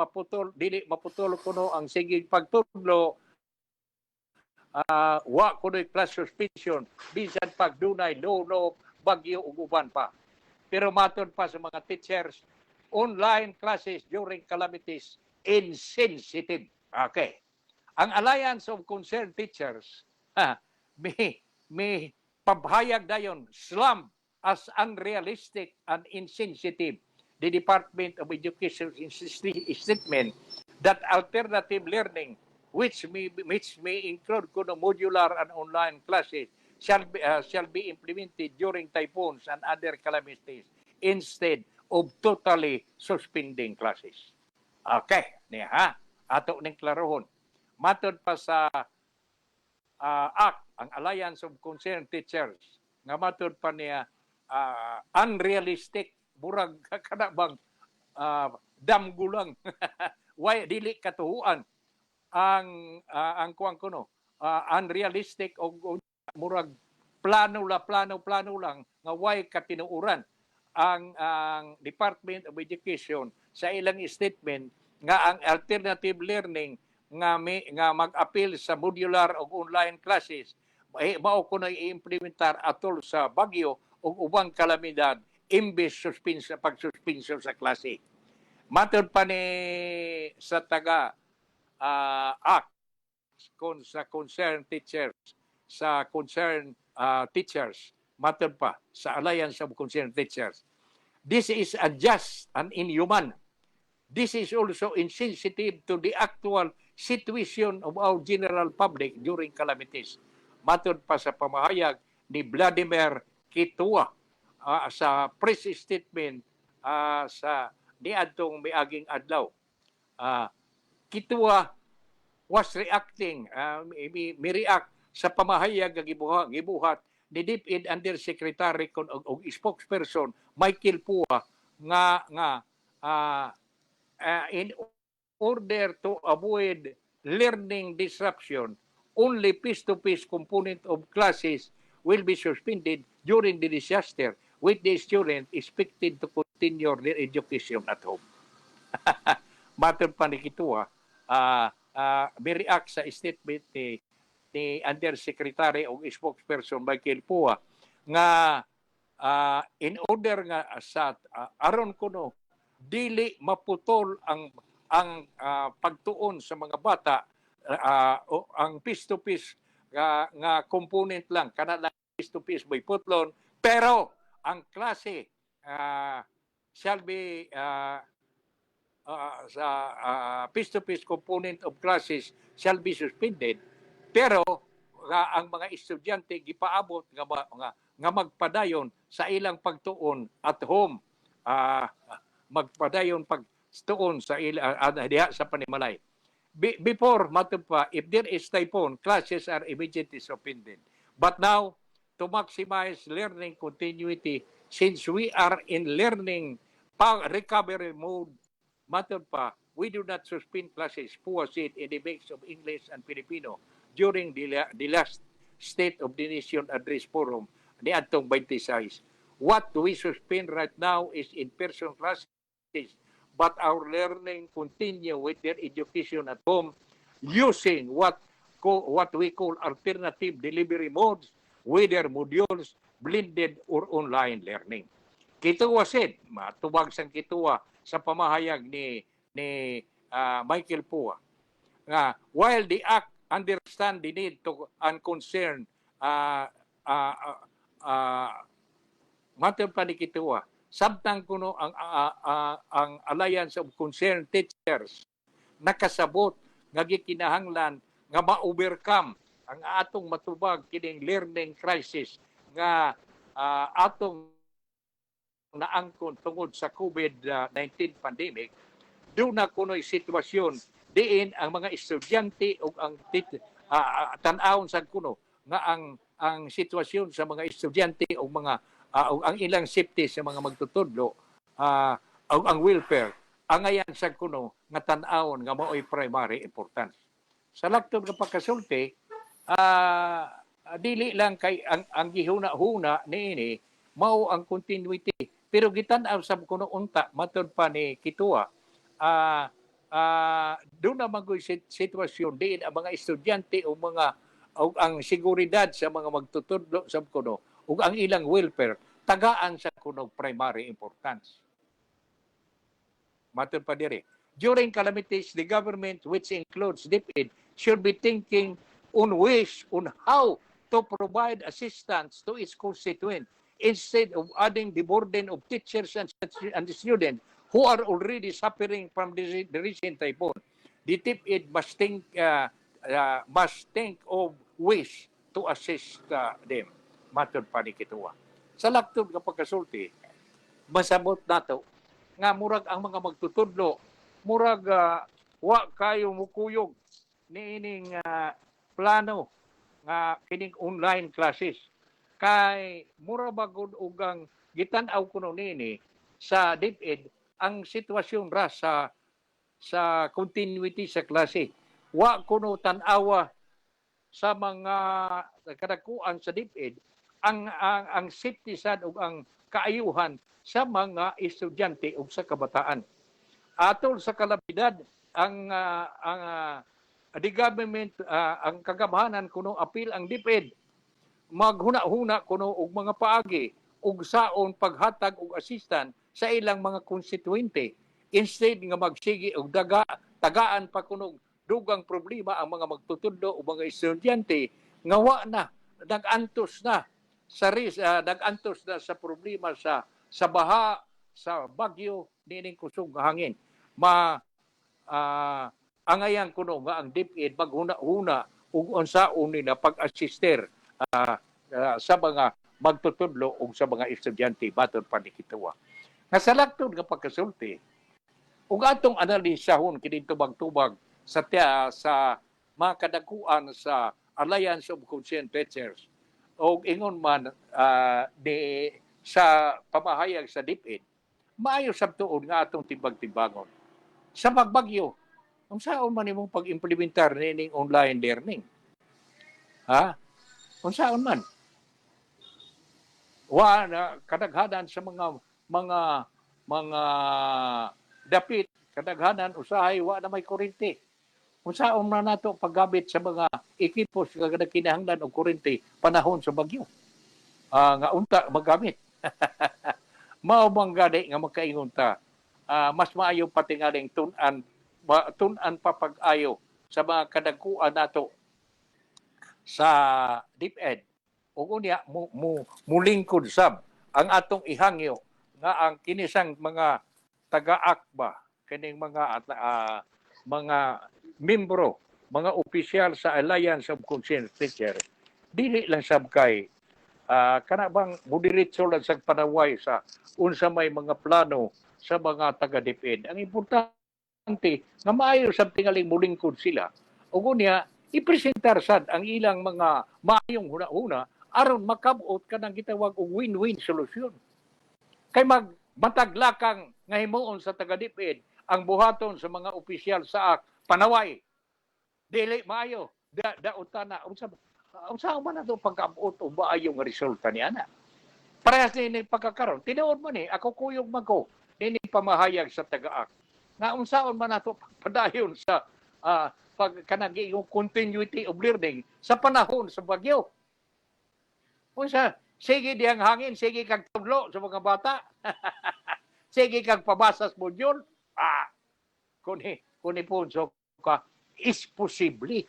[SPEAKER 3] dili maputol kuno ang sige pagtudlo, wa kuno'y class suspension bisan pag dunay no bagyo ug uban pa. Pero matod pa sa mga teachers, online classes during calamities, insensitive. Okay. Ang Alliance of Concerned Teachers, may pabhayag dayon, slam as unrealistic and insensitive the Department of Education statement that alternative learning, which may include kuno modular and online classes, shall be implemented during typhoons and other calamities instead of totally suspending classes. Okay, niya ato ning klarohon. Matod pa sa ACT, ang Alliance of Concerned Teachers, nga matod pa niya unrealistic, burag kana bang damgulang why dili katuhuan ang kuang kuno unrealistic o murag plano lang nga why katinuuran ang Department of Education sa ilang statement nga ang alternative learning nga mag-appeal sa modular o online classes mao kuno i-implementar atol sa bagyo o ubang kalamidad imbes pagsuspension sa klase. Matod pa ni sa taga ACT sa concerned teachers, matod pa sa Alliance of Concerned Teachers. This is unjust and inhuman. This is also insensitive to the actual situation of our general public during calamities. Matod pa sa pamahayag ni Vladimir Kitua sa press statement sa niadtong miaging adlaw. Kitua was reacting, mi-react sa pamahayag nga gibuhat ni DepEd Undersecretary o spokesperson Michael Pua nga in order to avoid learning disruption, only face-to-face component of classes will be suspended during the disaster, with the student expected to continue their education at home. Matod pa ni Kitua, react sa statement ni Undersecretary o spokesperson Michael Pua nga in order nga sa aron kuno dili maputol ang pagtuon sa mga bata, ang piece-to-piece nga component lang, kana lang piece-to-piece by putlon, pero ang klase shall be sa piece-to-piece component of classes shall be suspended, pero ang mga estudyante gipaabot nga magpadayon sa ilang pagtuon at home, magpadayon pagtuon sa diha sa panimalay. Before matod pa, if there is typhoon, classes are immediately suspended. But now, to maximize learning continuity, since we are in learning recovery mode, matod pa, we do not suspend classes, Pua said in the mix of English and Filipino during the last State of the Nation Address Forum ni Antong 26. What we suspend right now is in-person classes, but our learning continue with their education at home using what we call alternative delivery modes, whether modules, blended or online learning. Kituwa said, matubag sang Kituwa sa pamahayag ni Michael Pua nga while the act understand the need to and concern matod pa ni Kituwa, sabtang kuno ang Alliance of Concerned Teachers nakasabot nga gikinahanglan nga ma-overcome ang atong matubag kining learning crisis nga atong naangkon tungod sa COVID-19 pandemic. Doon na kuno'y sitwasyon diin ang mga estudyante o ang tan-awon sa kuno nga ang sitwasyon sa mga estudyante o mga ang ilang safety sa mga magtutudlo ang welfare ang ayan sa kuno nga tan-awon nga mao'y primary importance. Sa laktod nga pagkasulti, dili lang kay ang gihuna-huna niini mao ang continuity, pero gitan-aw sab kuno unta matod pa ni Kituwa, doon na magoy sitwasyon diin ang mga estudyante o mga o ang seguridad sa mga magtutudlo sa kuno ug ang ilang welfare tagaan sa kuno primary importance. Matod pa diri, during calamities, the government, which includes DepEd, should be thinking on ways on how to provide assistance to its constituent instead of adding the burden of teachers and the students who are already suffering from the recent typhoon. The DepEd must think of ways to assist them. Matod pa ni Kituwa. Sa laktod nga pagkasulti, masabot nato nga murag ang mga magtutudlo, murag wa kayo mukuyog niining plano nga kining online classes. Kay mura bagod ugang gitan-aw kuno nini sa DepEd ang sitwasyon ra sa continuity sa klase. Wa kuno tan-awa sa mga kadakuan sa DepEd ang safety sad ug ang kaayuhan sa mga estudyante ug sa kabataan. Atol sa kalamidad the government ang kagamahanan kuno apil ang DepEd maghuna-huna kuno og mga paagi ug saon paghatag og assistant sa ilang mga konstituente instead nga magsigi og tagaan pa kuno dugang problema ang mga magtutudlo o mga estudyante nga wa na nagantos na nagantos na sa problema sa baha, sa bagyo nining kusog hangin. Angayan kuno nga ang DepEd maghuna-huna ug unsaon nila pag-assister sa mga magtutudlo ug sa mga estudyante baton pa ni Kituwa. Nga sa laktod nga pagkasulti ug atong analisahon kini tubag-tubag sa mga kadakuan sa Alliance of Concerned Teachers o ingon man sa pamahayag sa DepEd, maayo sab tuod nga atong timbag-timbangon. Sa pagbagyo, unsaon man imong pag-implementar nining online learning? Unsaon man? wa na kadaghanan sa mga dapit kadaghanan usahay wa na may kuryente. Unsaon man nato paggamit sa mga ekipos nga kinahanglan og kuryente panahon sa bagyo. Nga unta magamit. Mao bang gani nga makaingon ta. Mas maayo patingaling tun-an pa pag-ayo sa mga kadagkuan nato sa DepEd. Ug unya mulingkod sab ang atong ihangyo nga ang kinisang mga taga-akba kining mga membro, mga opisyal sa Alliance of Concerned Teacher, dili lang sab kay kana bang mudiretso lang sa panaway sa unsa may mga plano sa mga taga-DepEd. Ang importante nga maayo sab tingaling mulingkod sila. Ug unya ipresentar sad ang ilang mga maayong huna-huna aron makabot kanang gitawag og win-win solution. Kay mataglakang nga himuon sa taga-DepEd ang buhaton sa mga opisyal sa panaway. Dili maayo. Daotana unsa man ato pagkaabot o maayo nga resulta niana. Parehas ni pagkakaroon. Tinuod man ni ako kuyog man ko nini pamahayag sa taga-ak. Nga unsaon man ato padayon sa kanang yung continuity of learning sa panahon sa bagyo. Unsa, sige diyang hangin, sige kag tudlo sa mga bata. Sige kag pabasas module. Kuni punso ka, is posible.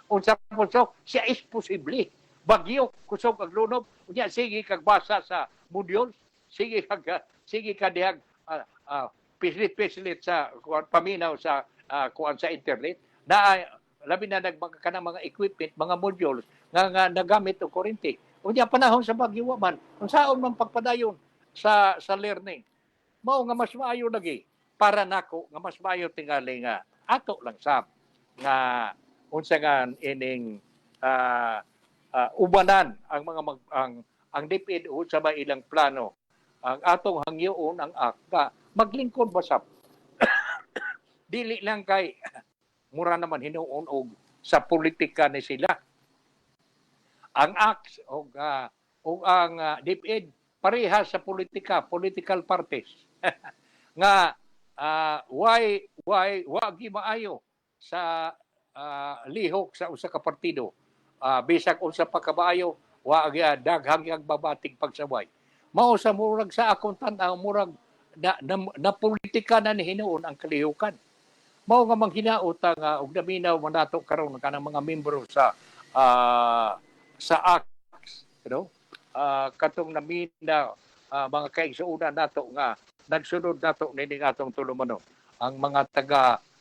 [SPEAKER 3] Unsa punso, siya is posible. Bagyo, kusog kag lunob, unya sige kag basa sa module, sige kag diyang pislit sa paminaw sa kuan sa internet. Na labi na kanang mga equipment, mga modules nga nagamit og kuryente. Unya panahon sa bagyo man, unsaon man pagpadayon sa learning. Mao nga mas maayo lagi para nako nga mas maayo tingali nga ato lang sab nga unsa nga ining ubanan ang mga ang DepEd sa ba ilang plano. Ang atong hangyoon ang akta maglingkod basap. Dili lang kay mura naman hinuon og sa politika ni sila. Ang ACT o ang DepEd parehas sa politika, political parties. Nga wagi maayo sa lihok sa usa ka partido. Bisag unsa pa kabaayo, wagi daghang babatig pagsabay. Mao sa murag sa akong tan-aw murag na politika na ni hinuon ang kalihukan. Mao nga manghinaot nga og naminaw man nato karon kanang mga membro sa ACT, katong naminaw mga kaigsuonan nato nga nagsunod nato nining atong tulumano. Ang mga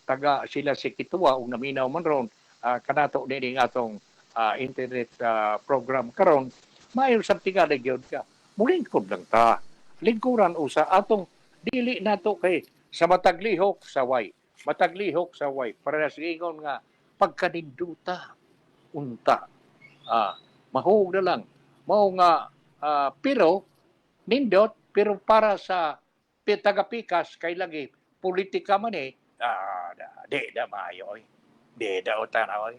[SPEAKER 3] taga sila si Kituwa og naminaw man ron kanato nining atong internet program karon maayo sab tingali gyud ka. Mulingkod lang ta. Lingkuran usa atong dili nato kay sa mataglihok sa way. Mataglihok sa way. Para sa ingon nga pagkaninduta unta. Mahug na lang. Mao nga pero nindot pero para sa taga-pikas kay lagi politika man di da maayo di da utanaw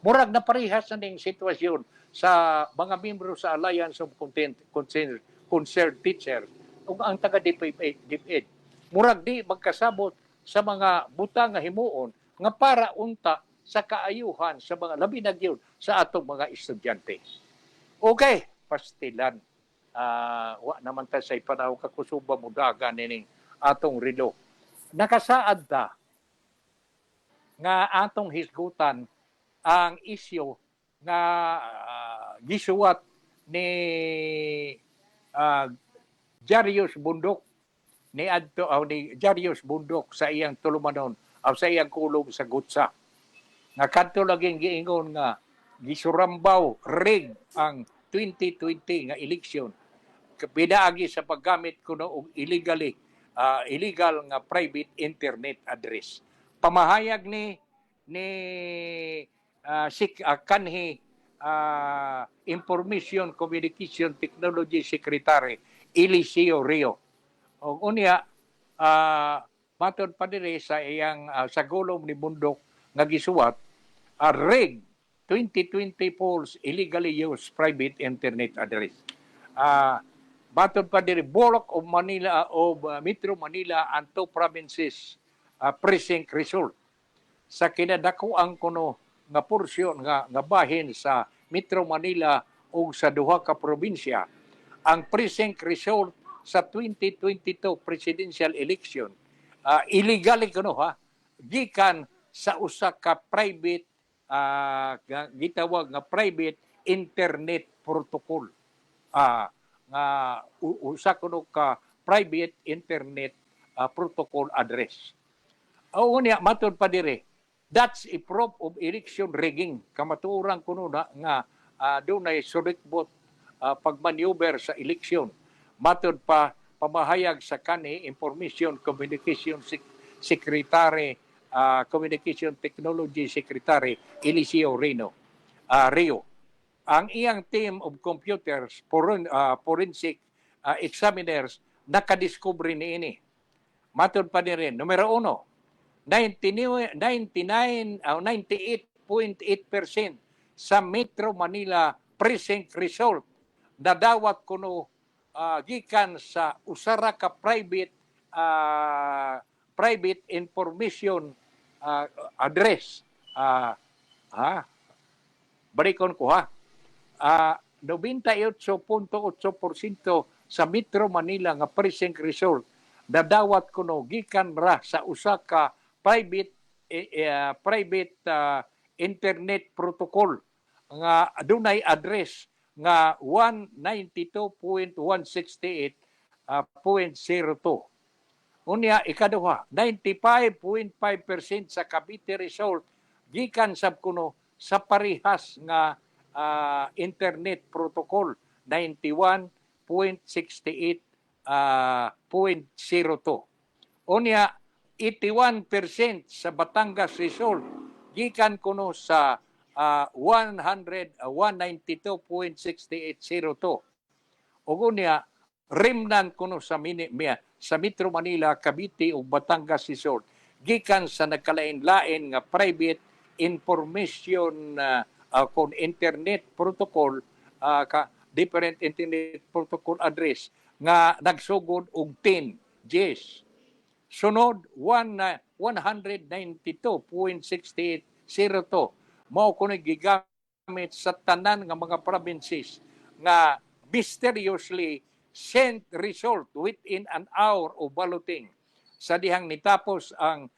[SPEAKER 3] murag na parehas na ning sitwasyon sa mga miyembro sa Alliance of Concerned Teachers ug ang taga-DepEd murag di magkasabot sa mga butang nga himuon nga para unta sa kaayuhan sa mga labi na gyud sa atong mga estudyante. Okay, pastilan. Wa naman ta sa ipanaw kakusuba mo dagan nining atong relo. Nakasaad ta nga atong hisgutan ang isyu nga gisuwat ni Jarius Bundok ni Jarius Bundok sa iyang tulumanon sa iyang kulong sa Gutsa. Nga kadto laging giingon nga gisurambaw rig ang 2020 nga eleksyon pinaagi sa paggamit kuno og illegal nga private internet address. Pamahayag ni kanhi Information Communication Technology Secretary Eliseo Rio. Og unya matod pa diri sa iyang sa gulong ni Bundok nga gisuwat reg 2020 polls illegally used private internet address. Matod pa diri Bulk of Manila of Metro Manila and two provinces precinct result sa kinadakuang kuno nga porsyon nga bahin sa Metro Manila o sa duha ka probinsya. Ang precinct result sa 2022 presidential election illegal kuno gikan sa usa ka private gitawag nga private internet protocol. Nga usa kuno ka private internet protocol address. O unya matod pa dire, that's a proof of election rigging. Kamatuoran kuno na nga dunay sulikbot pagmaneuver sa eleksyon. Matod pa pamahayag sa kani Information Communication Secretary Communication Technology Secretary Eliseo Rio. Ang iyang team of computers forensic examiners nakadiscover niini. Matod pa ni rin, numero 1, 98.8% sa Metro Manila precinct result nadawat kuno gikan sa usara ka private information address. Barikon ko 98.8% sa Metro Manila nga precinct result nadawat kuno gikan ra sa usa ka private internet protocol nga adunay address nga 192.168.02. Unya ikaduha, 95.5% sa Cavite result gikan sab kuno sa parehas nga internet protocol 91.68.02. Unya 81% sa Batangas result gikan kuno sa 192.6802. Ug unya remnant kuno sa Metro Manila, Cavite ug Batangas result gikan sa nagkalain-lain nga private information kon internet protocol different internet protocol address nga nagsugod og 10 Gs. Sunod 192.6802 mao kuno gigamit sa tanan nga mga provinces nga mysteriously sent result within an hour of balloting. Sa dihang nitapos ang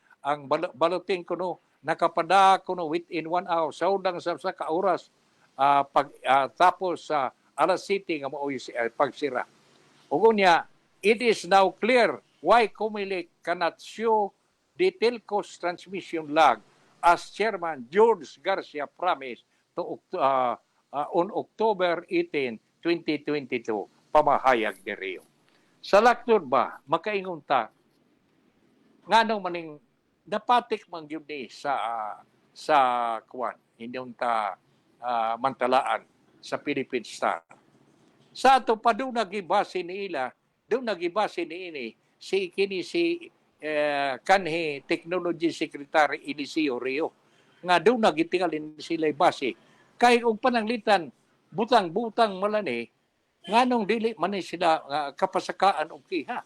[SPEAKER 3] balloting kuno nakapada kuno within 1 hour sa udang sa ka oras tapos sa alas 7 nga mao pagsira. Ug unya, it is now clear why Comelec cannot show the telco's transmission log as Chairman George Garcia promised on October 18, 2022, pamahayag ni Rio. Sa laktod ba, makaingon ta, nganong maning napatik man yun sa kuwan, hindi ta mantalaan sa Philippine Star. Sa ato pa doon nagibase ni ila, doon nagibase ni ini, si kanhi Technology Secretary Eliseo Rio nga doon nagitingalin sila base kay og pananglitan butang-butang malani nganong dili man sila kapasakaan og kiha,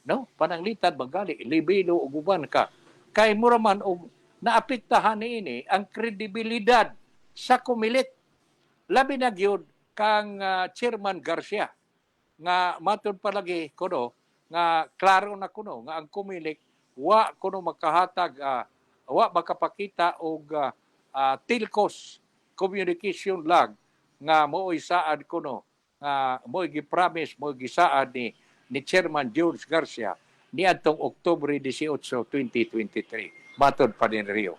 [SPEAKER 3] no, pananglitan bagali libelo og uban ka kay mura man og naapektahan niini ang kredibilidad sa Comelec labi na gyud kang Chairman Garcia nga matud palagi kuno nga klaro na kuno nga ang Comelec wa kuno makahatag wa makapakita og telcos communication log nga mo'y saad kuno nga mo'y gipromise mo'y gisaad ni Chairman George Garcia niadtong Oktubre 18, 2023 matod pa din Rio.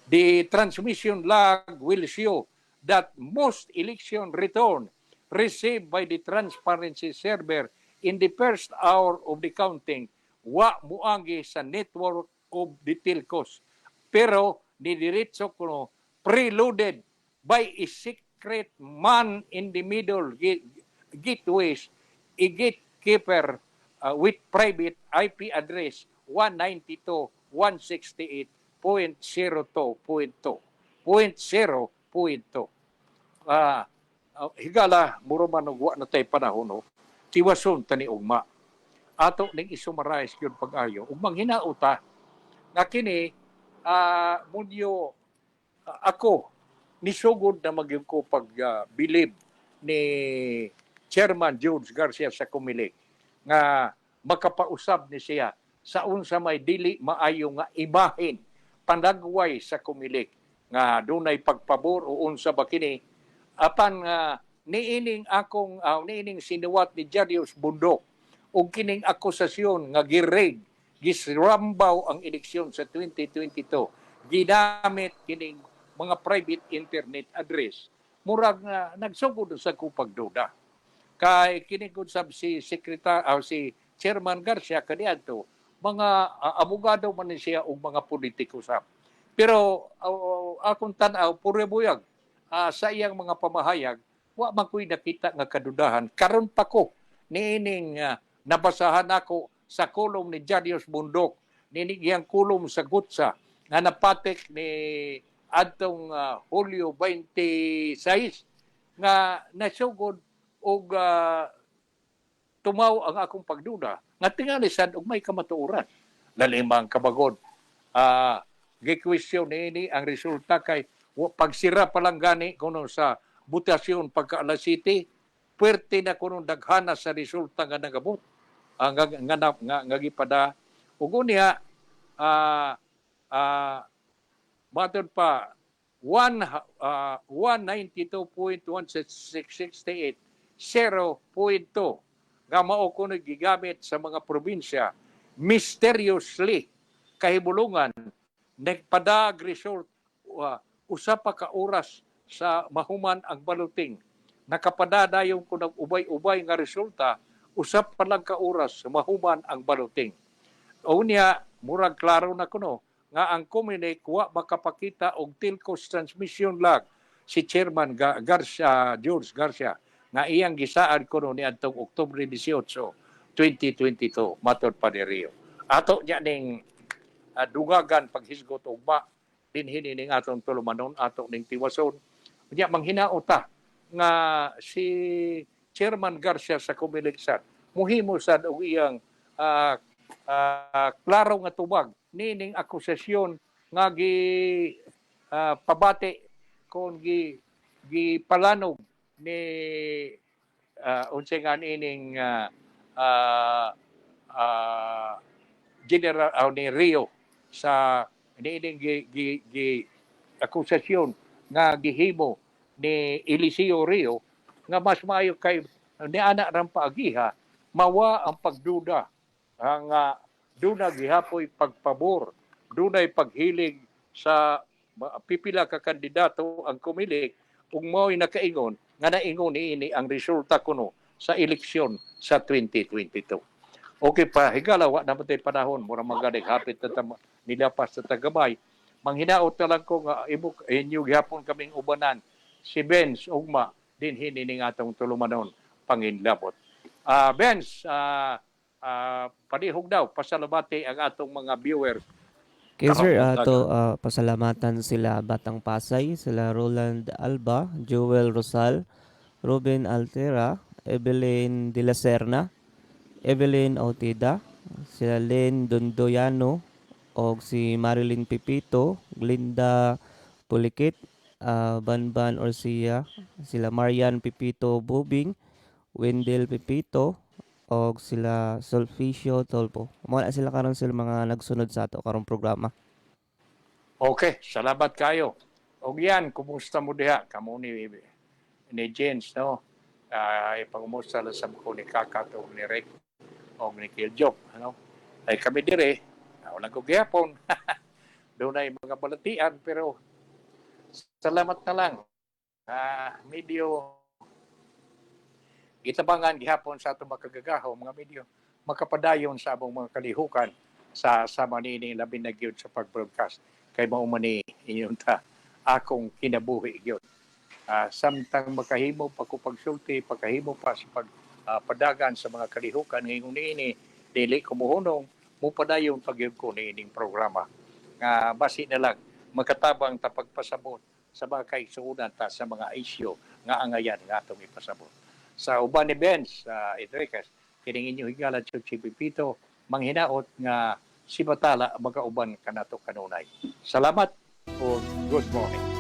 [SPEAKER 3] The transmission log will show that most election return received by the transparency server in the first hour of the counting wa muangi sa network of the telcos pero nidiretso kuno preloaded by a secret man in the middle gateways, a gatekeeper with private IP address 192.168.02.0.2 higala muro man og wa na tay panahon no tiwason tani ugma. Ato ning isumarais gyud pag-ayo ug manghinaota nga kini munyo ako nisugod na magyud ko pag-bilib ni Chairman George Garcia sa Comelec nga makapausab ni siya sa unsa may dili maayo nga imahin panagway sa Comelec nga dunay pagpabor o unsa ba kini apan niining niining sinuwat ni Jarius Bundok ug kining akusasyon nga gisrambaw ang eleksyon sa 2022 ginamit kining mga private internet address murag nga nagsugod sa kupagduda kay kining sab si si Chairman Garcia kaniadto mga abogado man ni siya ug mga politiko sab pero akong tan-aw puro buyag sa iyang mga pamahayag wa man ko'y nakita nga kadudahan karon pa ko niining nabasahan ako sa kolom ni Jarius Bundok nining iyang kolom sa Gutsa nga napatik ni adtong Hulyo 26 nga nasugod og tumaw ang akong pagduda nga tingali sad og may kamatuoran lalimang kabagod gi-question niini ang resulta kay pagsira pa lang gani kuno sa butasyon pagka alas 7 puwerte na kuno daghana sa resulta nga nagabot nga gipada ug unya matod pa 192.1668 0.2 nga mao kuno gigamit sa mga probinsya mysteriously kahibulungan nagpadag result usa pa ka oras sa mahuman ang baluting nakapadadayon ko ng ubay-ubay nga resulta usap pa lang ka oras sa mahuman ang baluting unya murag klaro na kuno nga ang Comelec wa makapakita og telcos transmission lag si Chairman George Garcia nga iyang gisaad kuno niadtong Oktubre 18, 2022 matod pa ni Rio. Ato nya ning dugagan paghisgot ugma dinhi ning atong tulumanon ato ning tiwason. Nya manghinaota nga si Chairman Garcia sa Comelec sad muhimo sad og iyang klaro nga tubag nining akusasyon nga pabati kon gipalanog ni unsa nga nining General ni Rio sa nining akusasyon nga gihimo ni Eliseo Rio nga mas maayo kay ni ana ram paagiha mawa ang pagduda ang dunay gihapoy pagpabor, dunay paghilig sa pipila ka kandidato ang Comelec ug mao'y nakaingon nga naingon niini ang resulta kuno sa eleksyon sa 2022. Okay pa higala wa naman tay panahon mura magaling hapit na nilapas sa tagamay. Manghinaot na lang ko nga inyo gihapon kaming ubanan si Benz ugma dinhi ning atong tulumanon panginlabot. Benz padihog daw pasalamati ang atong mga viewers.
[SPEAKER 1] Okay sir, pasalamatan sila Batang Pasay, sila Roland Alba, Joel Rosal, Ruben Altera, Evelyn De La Serna, Evelyn Autida, sila Len Dondoyano, o si Marilyn Pipito, Glinda Pulikit, Banban Orsia, sila Marian Pipito Bubing, Wendell Pipito, o sila Solficio Tolpo. Muna sila karon sila mga nagsunod sa ato karong programa.
[SPEAKER 3] Okay, salamat kayo. Og yan, kumusta mo diha? Kamo ni James, no? Ipangumusta lang sa mga ni Kakato, ni Rick, o ni Kiljok, ano? Ay kami dire, walang kugyapon. Doon ay mga balatian, pero salamat na lang. Medyo gitabangan gihapon sa atong makagagaho mga medyo makapadayon sa among mga kalihukan sa manini labi na gyud sa pag-broadcast kay mao man ni inyong akong kinabuhi gyud samtang makahimo pa ko pagsulti pakahimo pa sa pagpadagan sa mga kalihukan ngayong niini dili ko mohunong mo padayon pagyud ko niining programa nga basi na lang makatabang ta pagpasabot sa mga kaigsuonan ta sa mga isyu nga angayan nga atong ipasabot. sa uban events Enriquez kining inyo higala si Pipito manghinaot nga si Batala magauban kanato kanunay. Salamat o good morning.